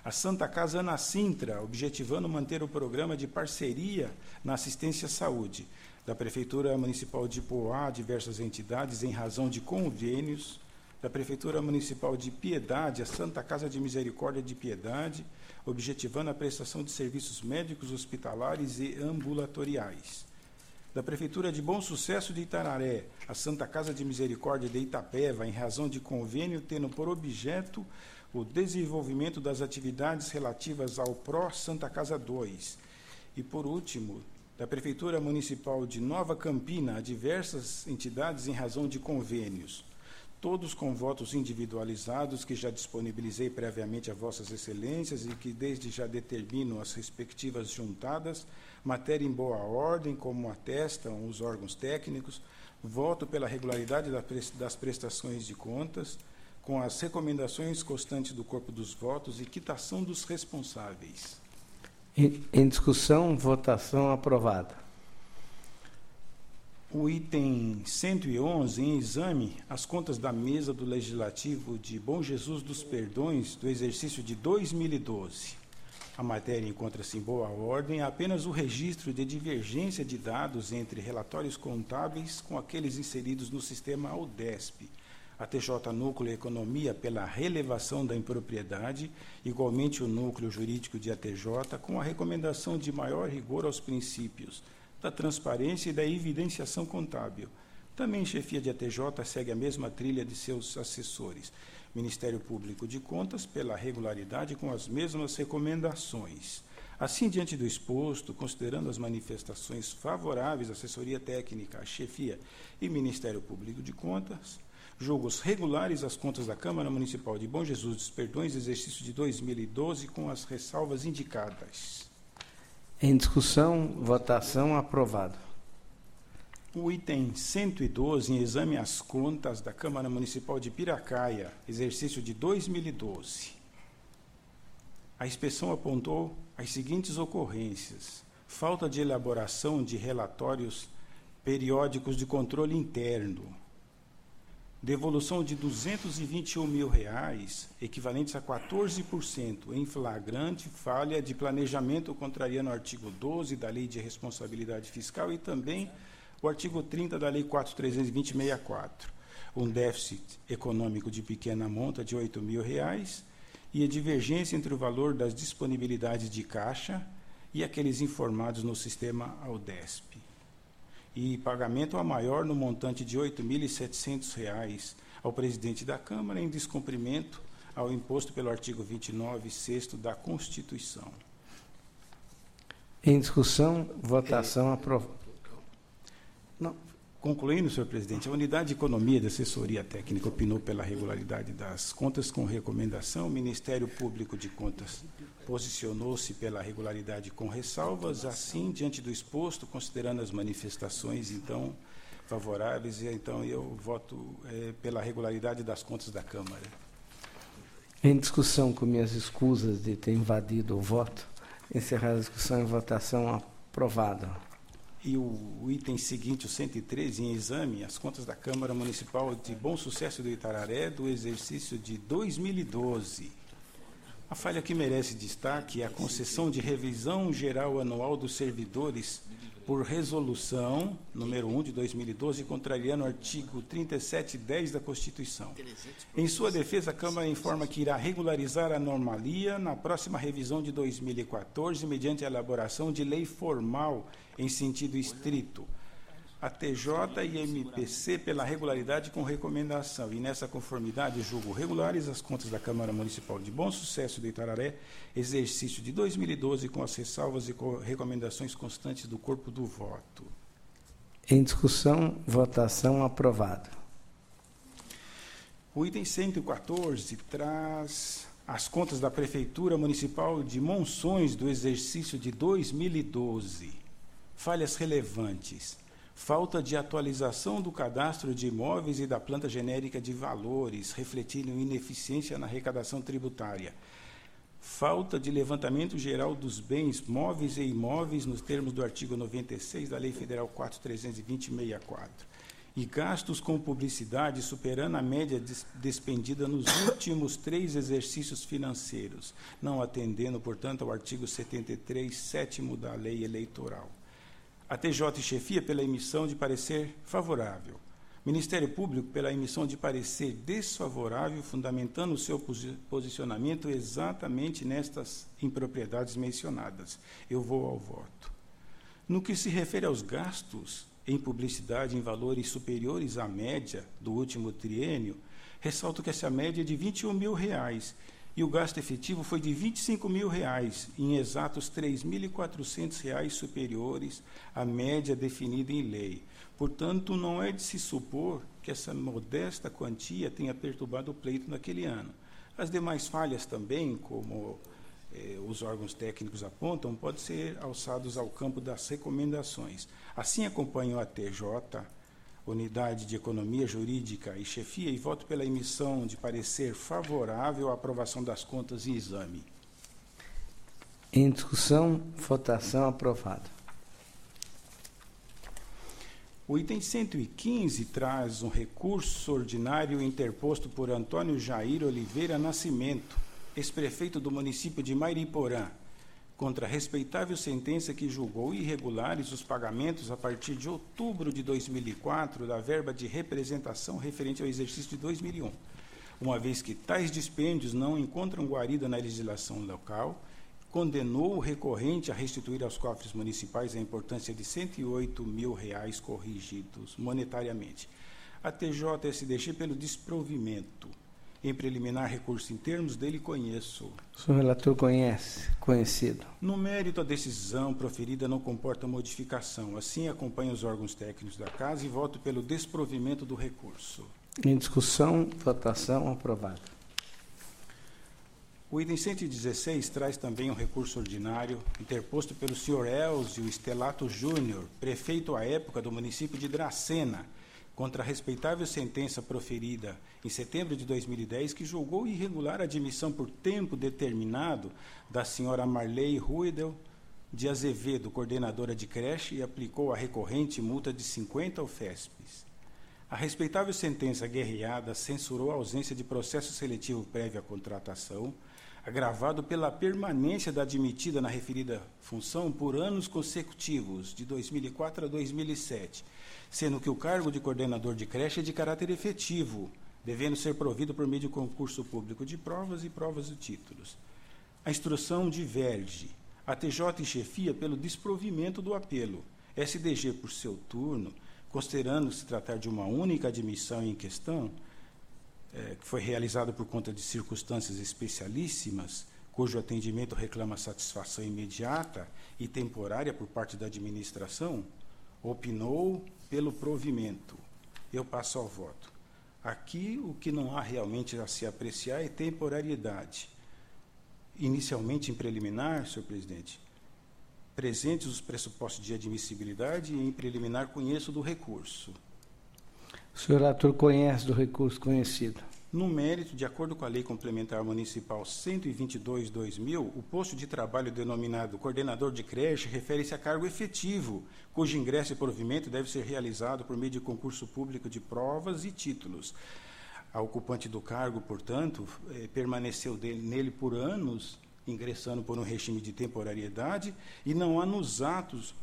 a Santa Casa Ana Sintra, objetivando manter o programa de parceria na assistência à saúde, da Prefeitura Municipal de Poá, diversas entidades, em razão de convênios, da Prefeitura Municipal de Piedade, a Santa Casa de Misericórdia de Piedade, objetivando a prestação de serviços médicos, hospitalares e ambulatoriais. Da Prefeitura de Bom Sucesso de Itararé, a Santa Casa de Misericórdia de Itapeva, em razão de convênio, tendo por objeto o desenvolvimento das atividades relativas ao PRO Santa Casa 2. E, por último, da Prefeitura Municipal de Nova Campina, a diversas entidades em razão de convênios, todos com votos individualizados, que já disponibilizei previamente a vossas excelências e que desde já determino as respectivas juntadas, matéria em boa ordem, como atestam os órgãos técnicos, voto pela regularidade das prestações de contas, com as recomendações constantes do corpo dos votos e quitação dos responsáveis. Em discussão, votação, aprovada. O item 111, em exame, as contas da mesa do Legislativo de Bom Jesus dos Perdões do exercício de 2012. A matéria encontra-se em boa ordem, há apenas o registro de divergência de dados entre relatórios contábeis com aqueles inseridos no sistema AUDESP. A TJ Núcleo Economia pela relevação da impropriedade, igualmente o Núcleo Jurídico de ATJ, com a recomendação de maior rigor aos princípios da transparência e da evidenciação contábil. Também chefia de ATJ segue a mesma trilha de seus assessores. Ministério Público de Contas pela regularidade com as mesmas recomendações. Assim, diante do exposto, considerando as manifestações favoráveis à assessoria técnica, à chefia e Ministério Público de Contas, julgo regulares as contas da Câmara Municipal de Bom Jesus dos Perdões, exercício de 2012, com as ressalvas indicadas. Em discussão, votação, aprovado. O item 112, em exame às contas da Câmara Municipal de Piracaia, exercício de 2012. A inspeção apontou as seguintes ocorrências: falta de elaboração de relatórios periódicos de controle interno, devolução de R$ 221 mil, equivalentes a 14%, em flagrante falha de planejamento contrariando o artigo 12 da Lei de Responsabilidade Fiscal e também o artigo 30 da Lei 4.320/64. Um déficit econômico de pequena monta de R$ 8 mil e a divergência entre o valor das disponibilidades de caixa e aqueles informados no sistema AUDESP. E pagamento a maior no montante de R$ 8.700 ao presidente da Câmara em descumprimento ao imposto pelo artigo 29, 6º da Constituição. Em discussão, votação, aprovada. Concluindo, senhor presidente, a Unidade de Economia da Assessoria Técnica opinou pela regularidade das contas com recomendação. O Ministério Público de Contas posicionou-se pela regularidade com ressalvas. Assim, diante do exposto, considerando as manifestações, então, favoráveis, então eu voto pela regularidade das contas da Câmara. Em discussão, com minhas escusas de ter invadido o voto, encerrar a discussão e votação, aprovada. E o item seguinte, o 113, em exame, as contas da Câmara Municipal de Bom Sucesso do Itararé, do exercício de 2012. A falha que merece destaque é a concessão de revisão geral anual dos servidores por resolução número 1 de 2012, contrariando o artigo 3710 da Constituição. Em sua defesa, a Câmara informa que irá regularizar a anomalia na próxima revisão de 2014, mediante a elaboração de lei formal em sentido estrito. A TJ e MPC pela regularidade com recomendação, e nessa conformidade julgo regulares as contas da Câmara Municipal de Bom Sucesso do Itararé, exercício de 2012, com as ressalvas e recomendações constantes do corpo do voto. Em discussão, votação, aprovado. O item 114 traz as contas da Prefeitura Municipal de Monções do exercício de 2012. Falhas relevantes. Falta de atualização do cadastro de imóveis e da planta genérica de valores, refletindo ineficiência na arrecadação tributária. Falta de levantamento geral dos bens móveis e imóveis nos termos do artigo 96 da Lei Federal 4.320/64. E gastos com publicidade superando a média despendida nos últimos 3 exercícios financeiros, não atendendo, portanto, ao artigo 73, 7º da Lei Eleitoral. A TJ e chefia pela emissão de parecer favorável. Ministério Público pela emissão de parecer desfavorável, fundamentando o seu posicionamento exatamente nestas impropriedades mencionadas. Eu vou ao voto. No que se refere aos gastos em publicidade em valores superiores à média do último triênio, ressalto que essa média é de R$ 21.000 e o gasto efetivo foi de R$ 25.000, em exatos R$ 3.400 superiores à média definida em lei. Portanto, não é de se supor que essa modesta quantia tenha perturbado o pleito naquele ano. As demais falhas também, como os órgãos técnicos apontam, podem ser alçados ao campo das recomendações. Assim, acompanho a TJ, Unidade de Economia Jurídica e Chefia, e voto pela emissão de parecer favorável à aprovação das contas em exame. Em discussão, votação, aprovado. O item 115 traz um recurso ordinário interposto por Antônio Jair Oliveira Nascimento, ex-prefeito do município de Mairiporã, contra a respeitável sentença que julgou irregulares os pagamentos a partir de outubro de 2004 da verba de representação referente ao exercício de 2001, uma vez que tais dispêndios não encontram guarida na legislação local, condenou o recorrente a restituir aos cofres municipais a importância de R$ 108.000 corrigidos monetariamente. A TJSDG pelo desprovimento. Em preliminar recurso em termos dele, conheço. O senhor relator conhecido. No mérito, a decisão proferida não comporta modificação. Assim, acompanho os órgãos técnicos da Casa e voto pelo desprovimento do recurso. Em discussão, votação, aprovado. O item 116 traz também um recurso ordinário interposto pelo senhor Elzio Estelato Júnior, prefeito à época do município de Dracena, contra a respeitável sentença proferida em setembro de 2010, que julgou irregular a admissão por tempo determinado da senhora Marley Ruidel de Azevedo, coordenadora de creche, e aplicou a recorrente multa de 50 UFESPs. A respeitável sentença guerreada censurou a ausência de processo seletivo prévio à contratação, agravado pela permanência da admitida na referida função por anos consecutivos, de 2004 a 2007, sendo que o cargo de coordenador de creche é de caráter efetivo, devendo ser provido por meio de concurso público de provas e provas de títulos. A instrução diverge. A TJ e chefia pelo desprovimento do apelo. SDG, por seu turno, considerando se tratar de uma única admissão em questão, que foi realizada por conta de circunstâncias especialíssimas, cujo atendimento reclama satisfação imediata e temporária por parte da administração, opinou pelo provimento. Eu passo ao voto. Aqui, o que não há realmente a se apreciar é temporariedade. Inicialmente, em preliminar, senhor presidente, presentes os pressupostos de admissibilidade e, em preliminar, conheço do recurso. O senhor relator conhece do recurso conhecido. No mérito, de acordo com a Lei Complementar Municipal 122/2000, o posto de trabalho denominado coordenador de creche refere-se a cargo efetivo, cujo ingresso e provimento deve ser realizado por meio de concurso público de provas e títulos. A ocupante do cargo, portanto, permaneceu nele por anos, ingressando por um regime de temporariedade, e não há nos autos,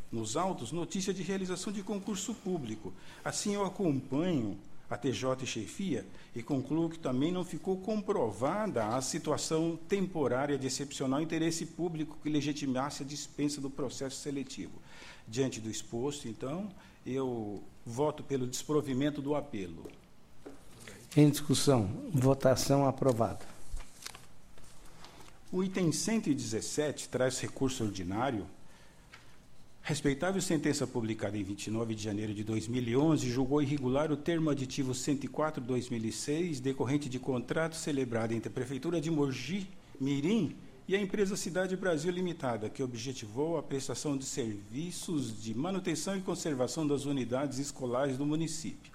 notícia de realização de concurso público. Assim, eu acompanho a TJ chefia e concluo que também não ficou comprovada a situação temporária de excepcional interesse público que legitimasse a dispensa do processo seletivo. Diante do exposto, então, eu voto pelo desprovimento do apelo. Em discussão, votação aprovada. O item 117 traz recurso ordinário. Respeitável sentença publicada em 29 de janeiro de 2011, julgou irregular o termo aditivo 104/2006, decorrente de contrato celebrado entre a Prefeitura de Mogi Mirim e a empresa Cidade Brasil Limitada, que objetivou a prestação de serviços de manutenção e conservação das unidades escolares do município.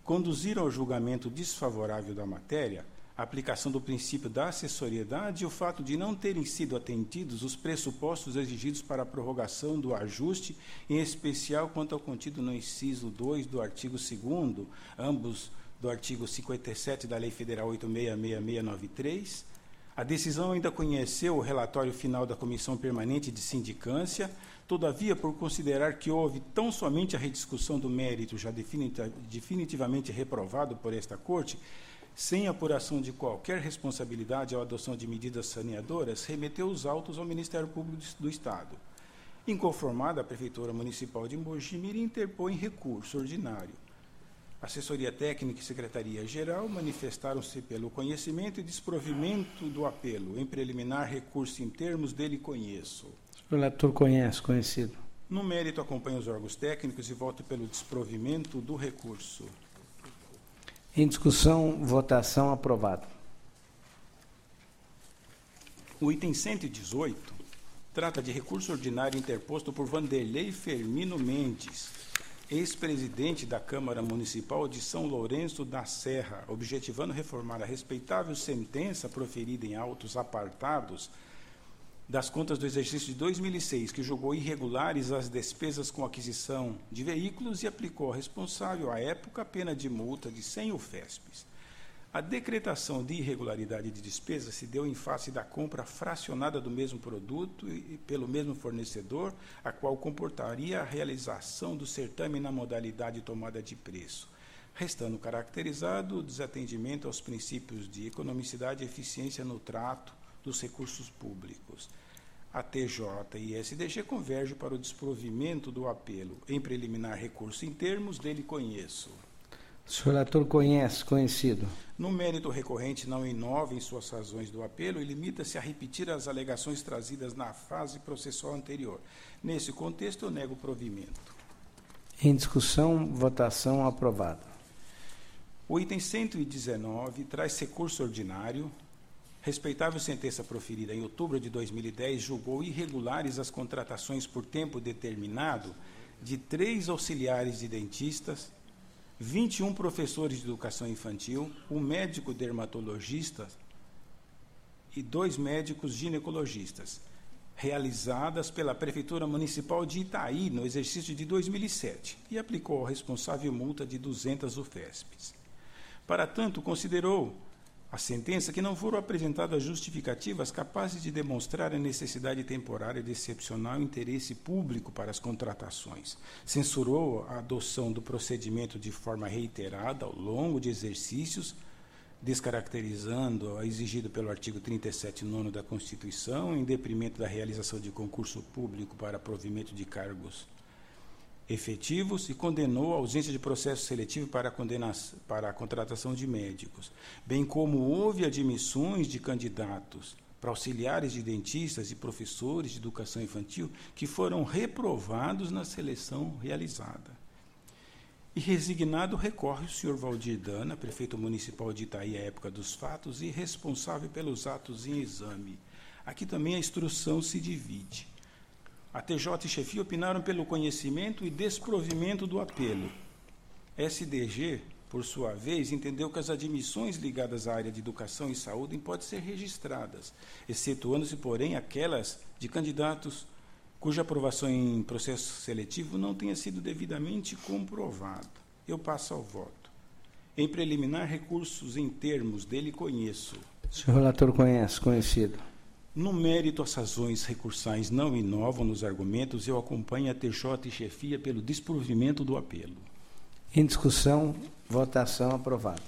Conduziram ao julgamento desfavorável da matéria a aplicação do princípio da acessoriedade e o fato de não terem sido atendidos os pressupostos exigidos para a prorrogação do ajuste, em especial quanto ao contido no inciso 2 do artigo 2º, ambos do artigo 57 da Lei Federal 866693. A decisão ainda conheceu o relatório final da Comissão Permanente de Sindicância. Todavia, por considerar que houve tão somente a rediscussão do mérito já definitivamente reprovado por esta Corte, sem apuração de qualquer responsabilidade ou adoção de medidas saneadoras, remeteu os autos ao Ministério Público do Estado. Inconformada, a Prefeitura Municipal de Mogi Mirim interpõe recurso ordinário. A Assessoria Técnica e Secretaria-Geral manifestaram-se pelo conhecimento e desprovimento do apelo. Em preliminar, recurso em termos dele conheço. O relator conhece, conhecido. No mérito, acompanho os órgãos técnicos e voto pelo desprovimento do recurso. Em discussão, votação aprovada. O item 118 trata de recurso ordinário interposto por Vanderlei Fermino Mendes, ex-presidente da Câmara Municipal de São Lourenço da Serra, objetivando reformar a respeitável sentença proferida em autos apartados das contas do exercício de 2006, que julgou irregulares as despesas com aquisição de veículos e aplicou ao responsável, à época, a pena de multa de 100 UFESPs. A decretação de irregularidade de despesa se deu em face da compra fracionada do mesmo produto e pelo mesmo fornecedor, a qual comportaria a realização do certame na modalidade tomada de preço, restando caracterizado o desatendimento aos princípios de economicidade e eficiência no trato dos recursos públicos. A TJ e SDG convergem para o desprovimento do apelo. Em preliminar, recurso em termos dele conheço. O senhor relator conhece, conhecido. No mérito, o recorrente não inova em suas razões do apelo e limita-se a repetir as alegações trazidas na fase processual anterior. Nesse contexto, eu nego o provimento. Em discussão, votação aprovada. O item 119 traz recurso ordinário. Respeitável sentença proferida em outubro de 2010 julgou irregulares as contratações por tempo determinado de 3 auxiliares de dentistas, 21 professores de educação infantil, um médico dermatologista e 2 médicos ginecologistas, realizadas pela Prefeitura Municipal de Itaí no exercício de 2007 e aplicou ao responsável multa de 200 UFESPs. Para tanto, considerou a sentença que não foram apresentadas justificativas capazes de demonstrar a necessidade temporária de excepcional interesse público para as contratações. Censurou a adoção do procedimento de forma reiterada ao longo de exercícios, descaracterizando a exigida pelo artigo 37º da Constituição, em detrimento da realização de concurso público para provimento de cargos efetivos, e condenou a ausência de processo seletivo para a contratação de médicos, bem como houve admissões de candidatos para auxiliares de dentistas e professores de educação infantil que foram reprovados na seleção realizada. E resignado, recorre o senhor Valdir Dana, prefeito municipal de Itaí à época dos fatos e responsável pelos atos em exame. Aqui também a instrução se divide. A TJ e chefia opinaram pelo conhecimento e desprovimento do apelo. SDG, por sua vez, entendeu que as admissões ligadas à área de educação e saúde podem ser registradas, excetuando-se, porém, aquelas de candidatos cuja aprovação em processo seletivo não tenha sido devidamente comprovada. Eu passo ao voto. Em preliminar, recursos em termos dele conheço. O senhor relator conhece, conhecido. No mérito, as razões recursais não inovam nos argumentos. Eu acompanho a TJ e chefia pelo desprovimento do apelo. Em discussão, votação aprovada.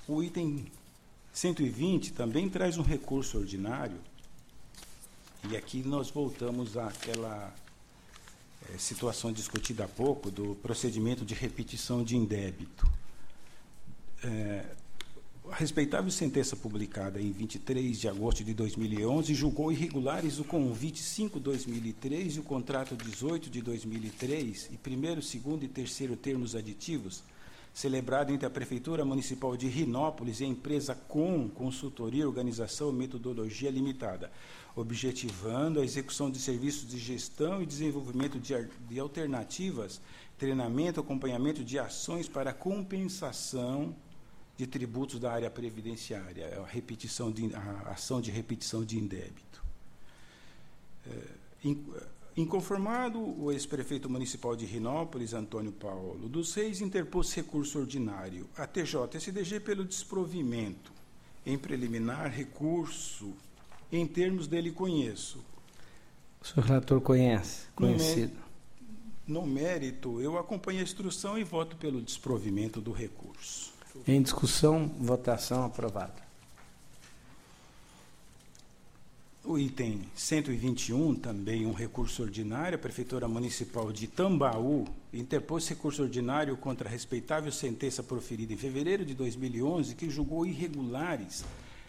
O item 120 também traz um recurso ordinário, e aqui nós voltamos àquela situação discutida há pouco do procedimento de repetição de indébito. A respeitável sentença publicada em 23 de agosto de 2011 julgou irregulares o convite 5/2003 e o contrato 18 de 2003 e primeiro, segundo e terceiro termos aditivos, celebrado entre a Prefeitura Municipal de Rinópolis e a empresa Com Consultoria, Organização e Metodologia Limitada, objetivando a execução de serviços de gestão e desenvolvimento de alternativas, treinamento, acompanhamento de ações para a compensação de tributos da área previdenciária, a ação de repetição de indébito. Inconformado, o ex-prefeito municipal de Rinópolis, Antônio Paulo dos Reis, interpôs recurso ordinário à TJ-SDG pelo desprovimento. Em preliminar, recurso, em termos dele conheço. O senhor relator conhece? Conhecido. No mérito, eu acompanho a instrução e voto pelo desprovimento do recurso. Em discussão, votação aprovada. O item 121, também um recurso ordinário, a Prefeitura Municipal de Tambaú interpôs recurso ordinário contra a respeitável sentença proferida em fevereiro de 2011, que julgou irregulares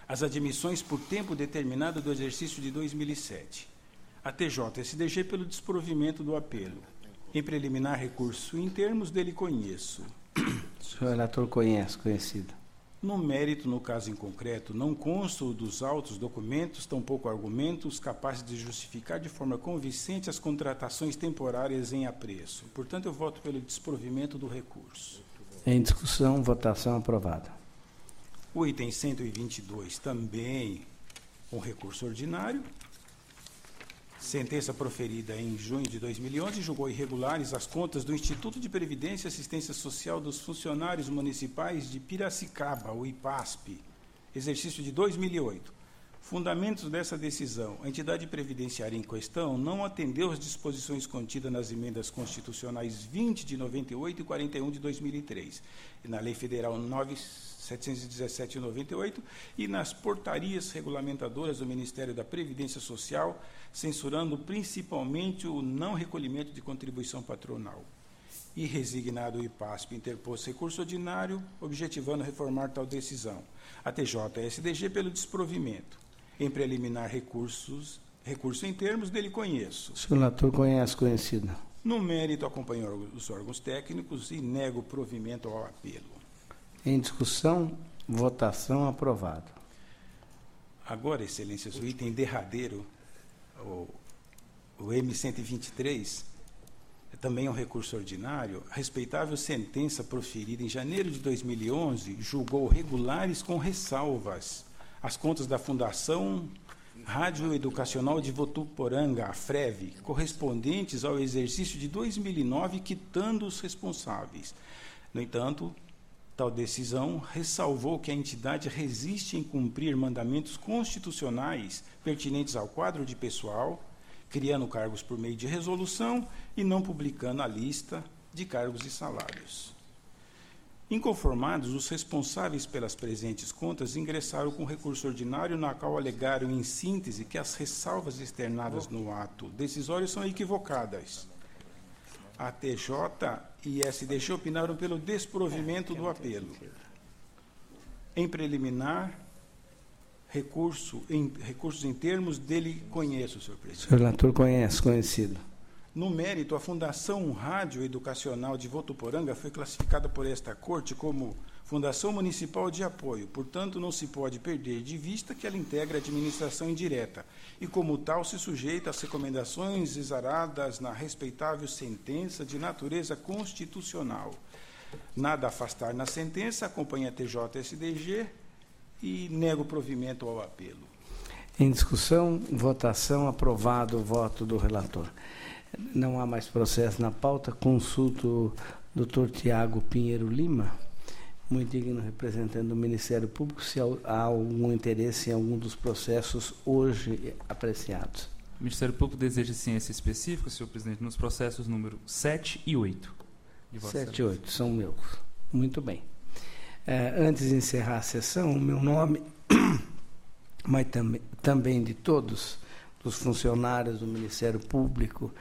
as admissões por tempo determinado do exercício de 2007. A TJ-SDG pelo desprovimento do apelo. Em preliminar, recurso em termos dele conheço. O senhor relator conhece, conhecido. No mérito, no caso em concreto, não constam dos autos documentos, tampouco argumentos capazes de justificar de forma convincente as contratações temporárias em apreço. Portanto, eu voto pelo desprovimento do recurso. Em discussão, votação aprovada. O item 122, também um recurso ordinário. Sentença proferida em junho de 2011 julgou irregulares as contas do Instituto de Previdência e Assistência Social dos Funcionários Municipais de Piracicaba, o IPASP, exercício de 2008. Fundamentos dessa decisão: a entidade previdenciária em questão não atendeu às disposições contidas nas emendas constitucionais 20 de 98 e 41 de 2003, e na Lei Federal 9.717 de 98 e nas portarias regulamentadoras do Ministério da Previdência Social, censurando principalmente o não recolhimento de contribuição patronal. E resignado o IPASP interpôs recurso ordinário, objetivando reformar tal decisão. A TJ-SDG pelo desprovimento. Em preliminar, recurso em termos dele conheço. O senhor relator conhece, conhecido. No mérito, acompanho os órgãos técnicos e nego provimento ao apelo. Em discussão, votação aprovada. Agora, excelências, o item derradeiro, o M123, também é um recurso ordinário. A respeitável sentença proferida em janeiro de 2011 julgou regulares com ressalvas as contas da Fundação Rádio Educacional de Votuporanga, a FREV, correspondentes ao exercício de 2009, quitando os responsáveis. No entanto, tal decisão ressalvou que a entidade resiste em cumprir mandamentos constitucionais pertinentes ao quadro de pessoal, criando cargos por meio de resolução e não publicando a lista de cargos e salários. Inconformados, os responsáveis pelas presentes contas ingressaram com recurso ordinário, na qual alegaram, em síntese, que as ressalvas externadas no ato decisório são equivocadas. A TJ e SDG opinaram pelo desprovimento do apelo. Em preliminar, recursos em termos dele conheço, senhor presidente. O senhor relator conhece, conhecido. No mérito, a Fundação Rádio Educacional de Votuporanga foi classificada por esta Corte como Fundação Municipal de Apoio. Portanto, não se pode perder de vista que ela integra a administração indireta e, como tal, se sujeita às recomendações exaradas na respeitável sentença de natureza constitucional. Nada a afastar na sentença, acompanha a TJ-SDG e nego o provimento ao apelo. Em discussão, votação, aprovado o voto do relator. Não há mais processo na pauta. Consulto o doutor Tiago Pinheiro Lima Muito digno representante do Ministério Público, se há algum interesse em algum dos processos hoje apreciados. O Ministério Público deseja ciência específica, senhor presidente, nos processos número 7 e 8. 7 e 8 são meus. Muito bem. Antes de encerrar a sessão, o meu nome, mas também de todos os funcionários do Ministério Público,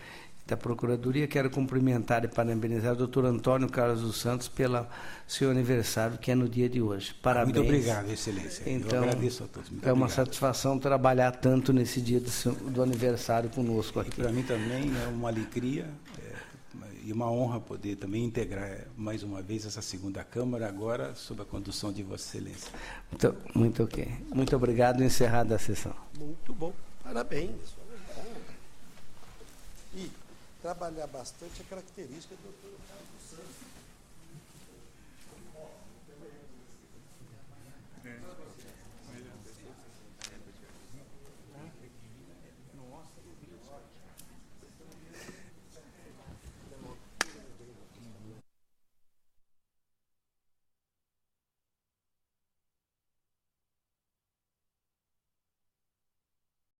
da Procuradoria, quero cumprimentar e parabenizar o doutor Antônio Carlos dos Santos pelo seu aniversário, que é no dia de hoje. Parabéns. Muito obrigado, Excelência. Então, eu agradeço a todos. Muito uma obrigado. satisfação trabalhar tanto nesse dia do aniversário conosco aqui. Para mim também é uma alegria e uma honra poder também integrar mais uma vez essa segunda Câmara, agora sob a condução de Vossa Excelência. Muito ok. Muito obrigado. Encerrada a sessão. Muito bom. Parabéns. E trabalhar bastante é característica do doutor.